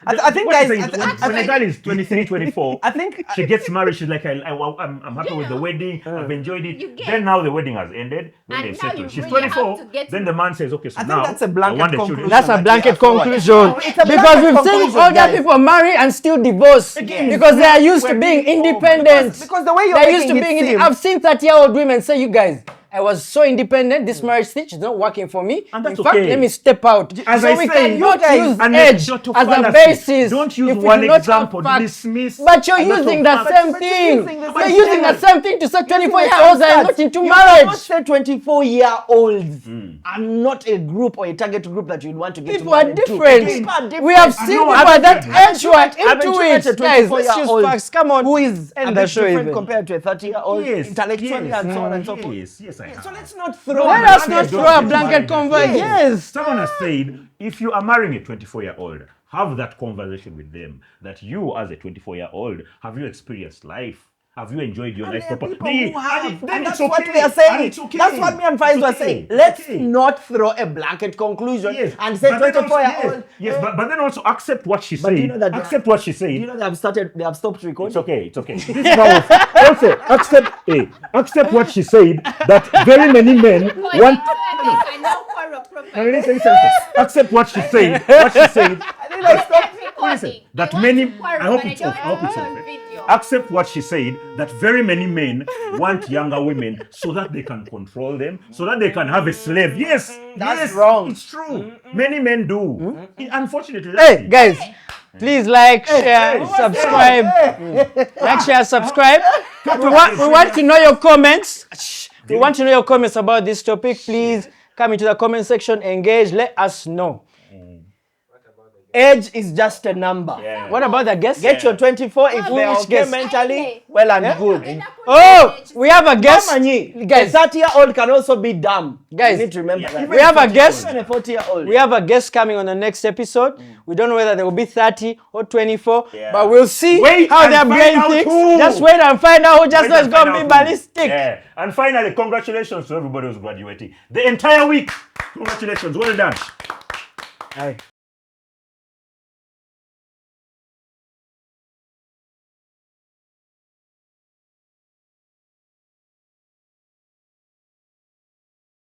I think, what guys, I'm saying is when a girl is 23, 24, I think she gets married, she's like, I'm happy with the wedding, I've enjoyed it. You get- Then now the wedding has ended, when And they've now settled. you She's really have 24, to get- then the man says, okay, so I think now that's a I blanket want the conclusion. children. That's a blanket conclusion. It's a Because blanket we've seen conclusion, older guys. people marry and still divorce because they are used to being independent. Because the way you're They're used making to it being seem- I've seen 30-year-old women say, you guys, I was so independent, this marriage stitch is not working for me. And that's In fact, okay. let me step out. As So I we say, cannot you guys- use an age anecdotal as a fallacy. basis. Don't use if we one do not have example to facts. dismiss But you're a lot of using the facts. same But you're thing. using the You're same using the thing. same thing to say 24-year-olds are not into You marriage. cannot say 24-year-olds are not a group or a target group that you'd want to get People are married to. different. People are different. We have seen people at that age who are into Haven't it. Guys, let's use facts. Come on. who is End a the bit show different even. compared to a 30-year-old intellectually and so on and so forth. Yes, I have. So let's not throw. Let us not throw a blanket conversation. Yes. Someone has said, if you are marrying a 24-year-old, have that conversation with them. That you, as a 24-year-old, have you experienced life? Have you enjoyed your life There are properly? people who have, Then and it's that's what okay. we are And saying. it's okay. That's what me and Faiz It's were okay. saying. It's Let's okay. not throw a blanket conclusion and say but then also- 24-year-old. Yes, but then also accept what she do said. you know that- Accept what she Do you said. know they have stopped recording? It's okay. This is how also accept what she said. That very many men want. Accept what she said. That many. I hope it's off. Accept what she said, that very many men want younger women so that they can control them, so that they can have a slave. Yes, That's wrong. It's true. Many men do. Unfortunately, Hey, guys, please like, share, subscribe. Like, share, subscribe. We want to know your comments. We want to know your comments about this topic. Please come into the comment section, engage, let us know. Age is just a number. Yeah. What about the guest? Get your 24 if they're Which okay guest? mentally, well and good. Oh, we have a guest. Guys, Guys, a 30-year-old can also be dumb. Guys, you need to remember that. we have a guest. Even a 40-year-old. We have a guest coming on the next episode. We don't know whether they will be 30 or 24, Yeah. but we'll see Wait how and their find brain out thinks. who. Just wait and find out who just Wait is and going to find be out who. ballistic. Yeah. And finally, congratulations to everybody who's graduating. The entire week. Congratulations. Well done. Aye.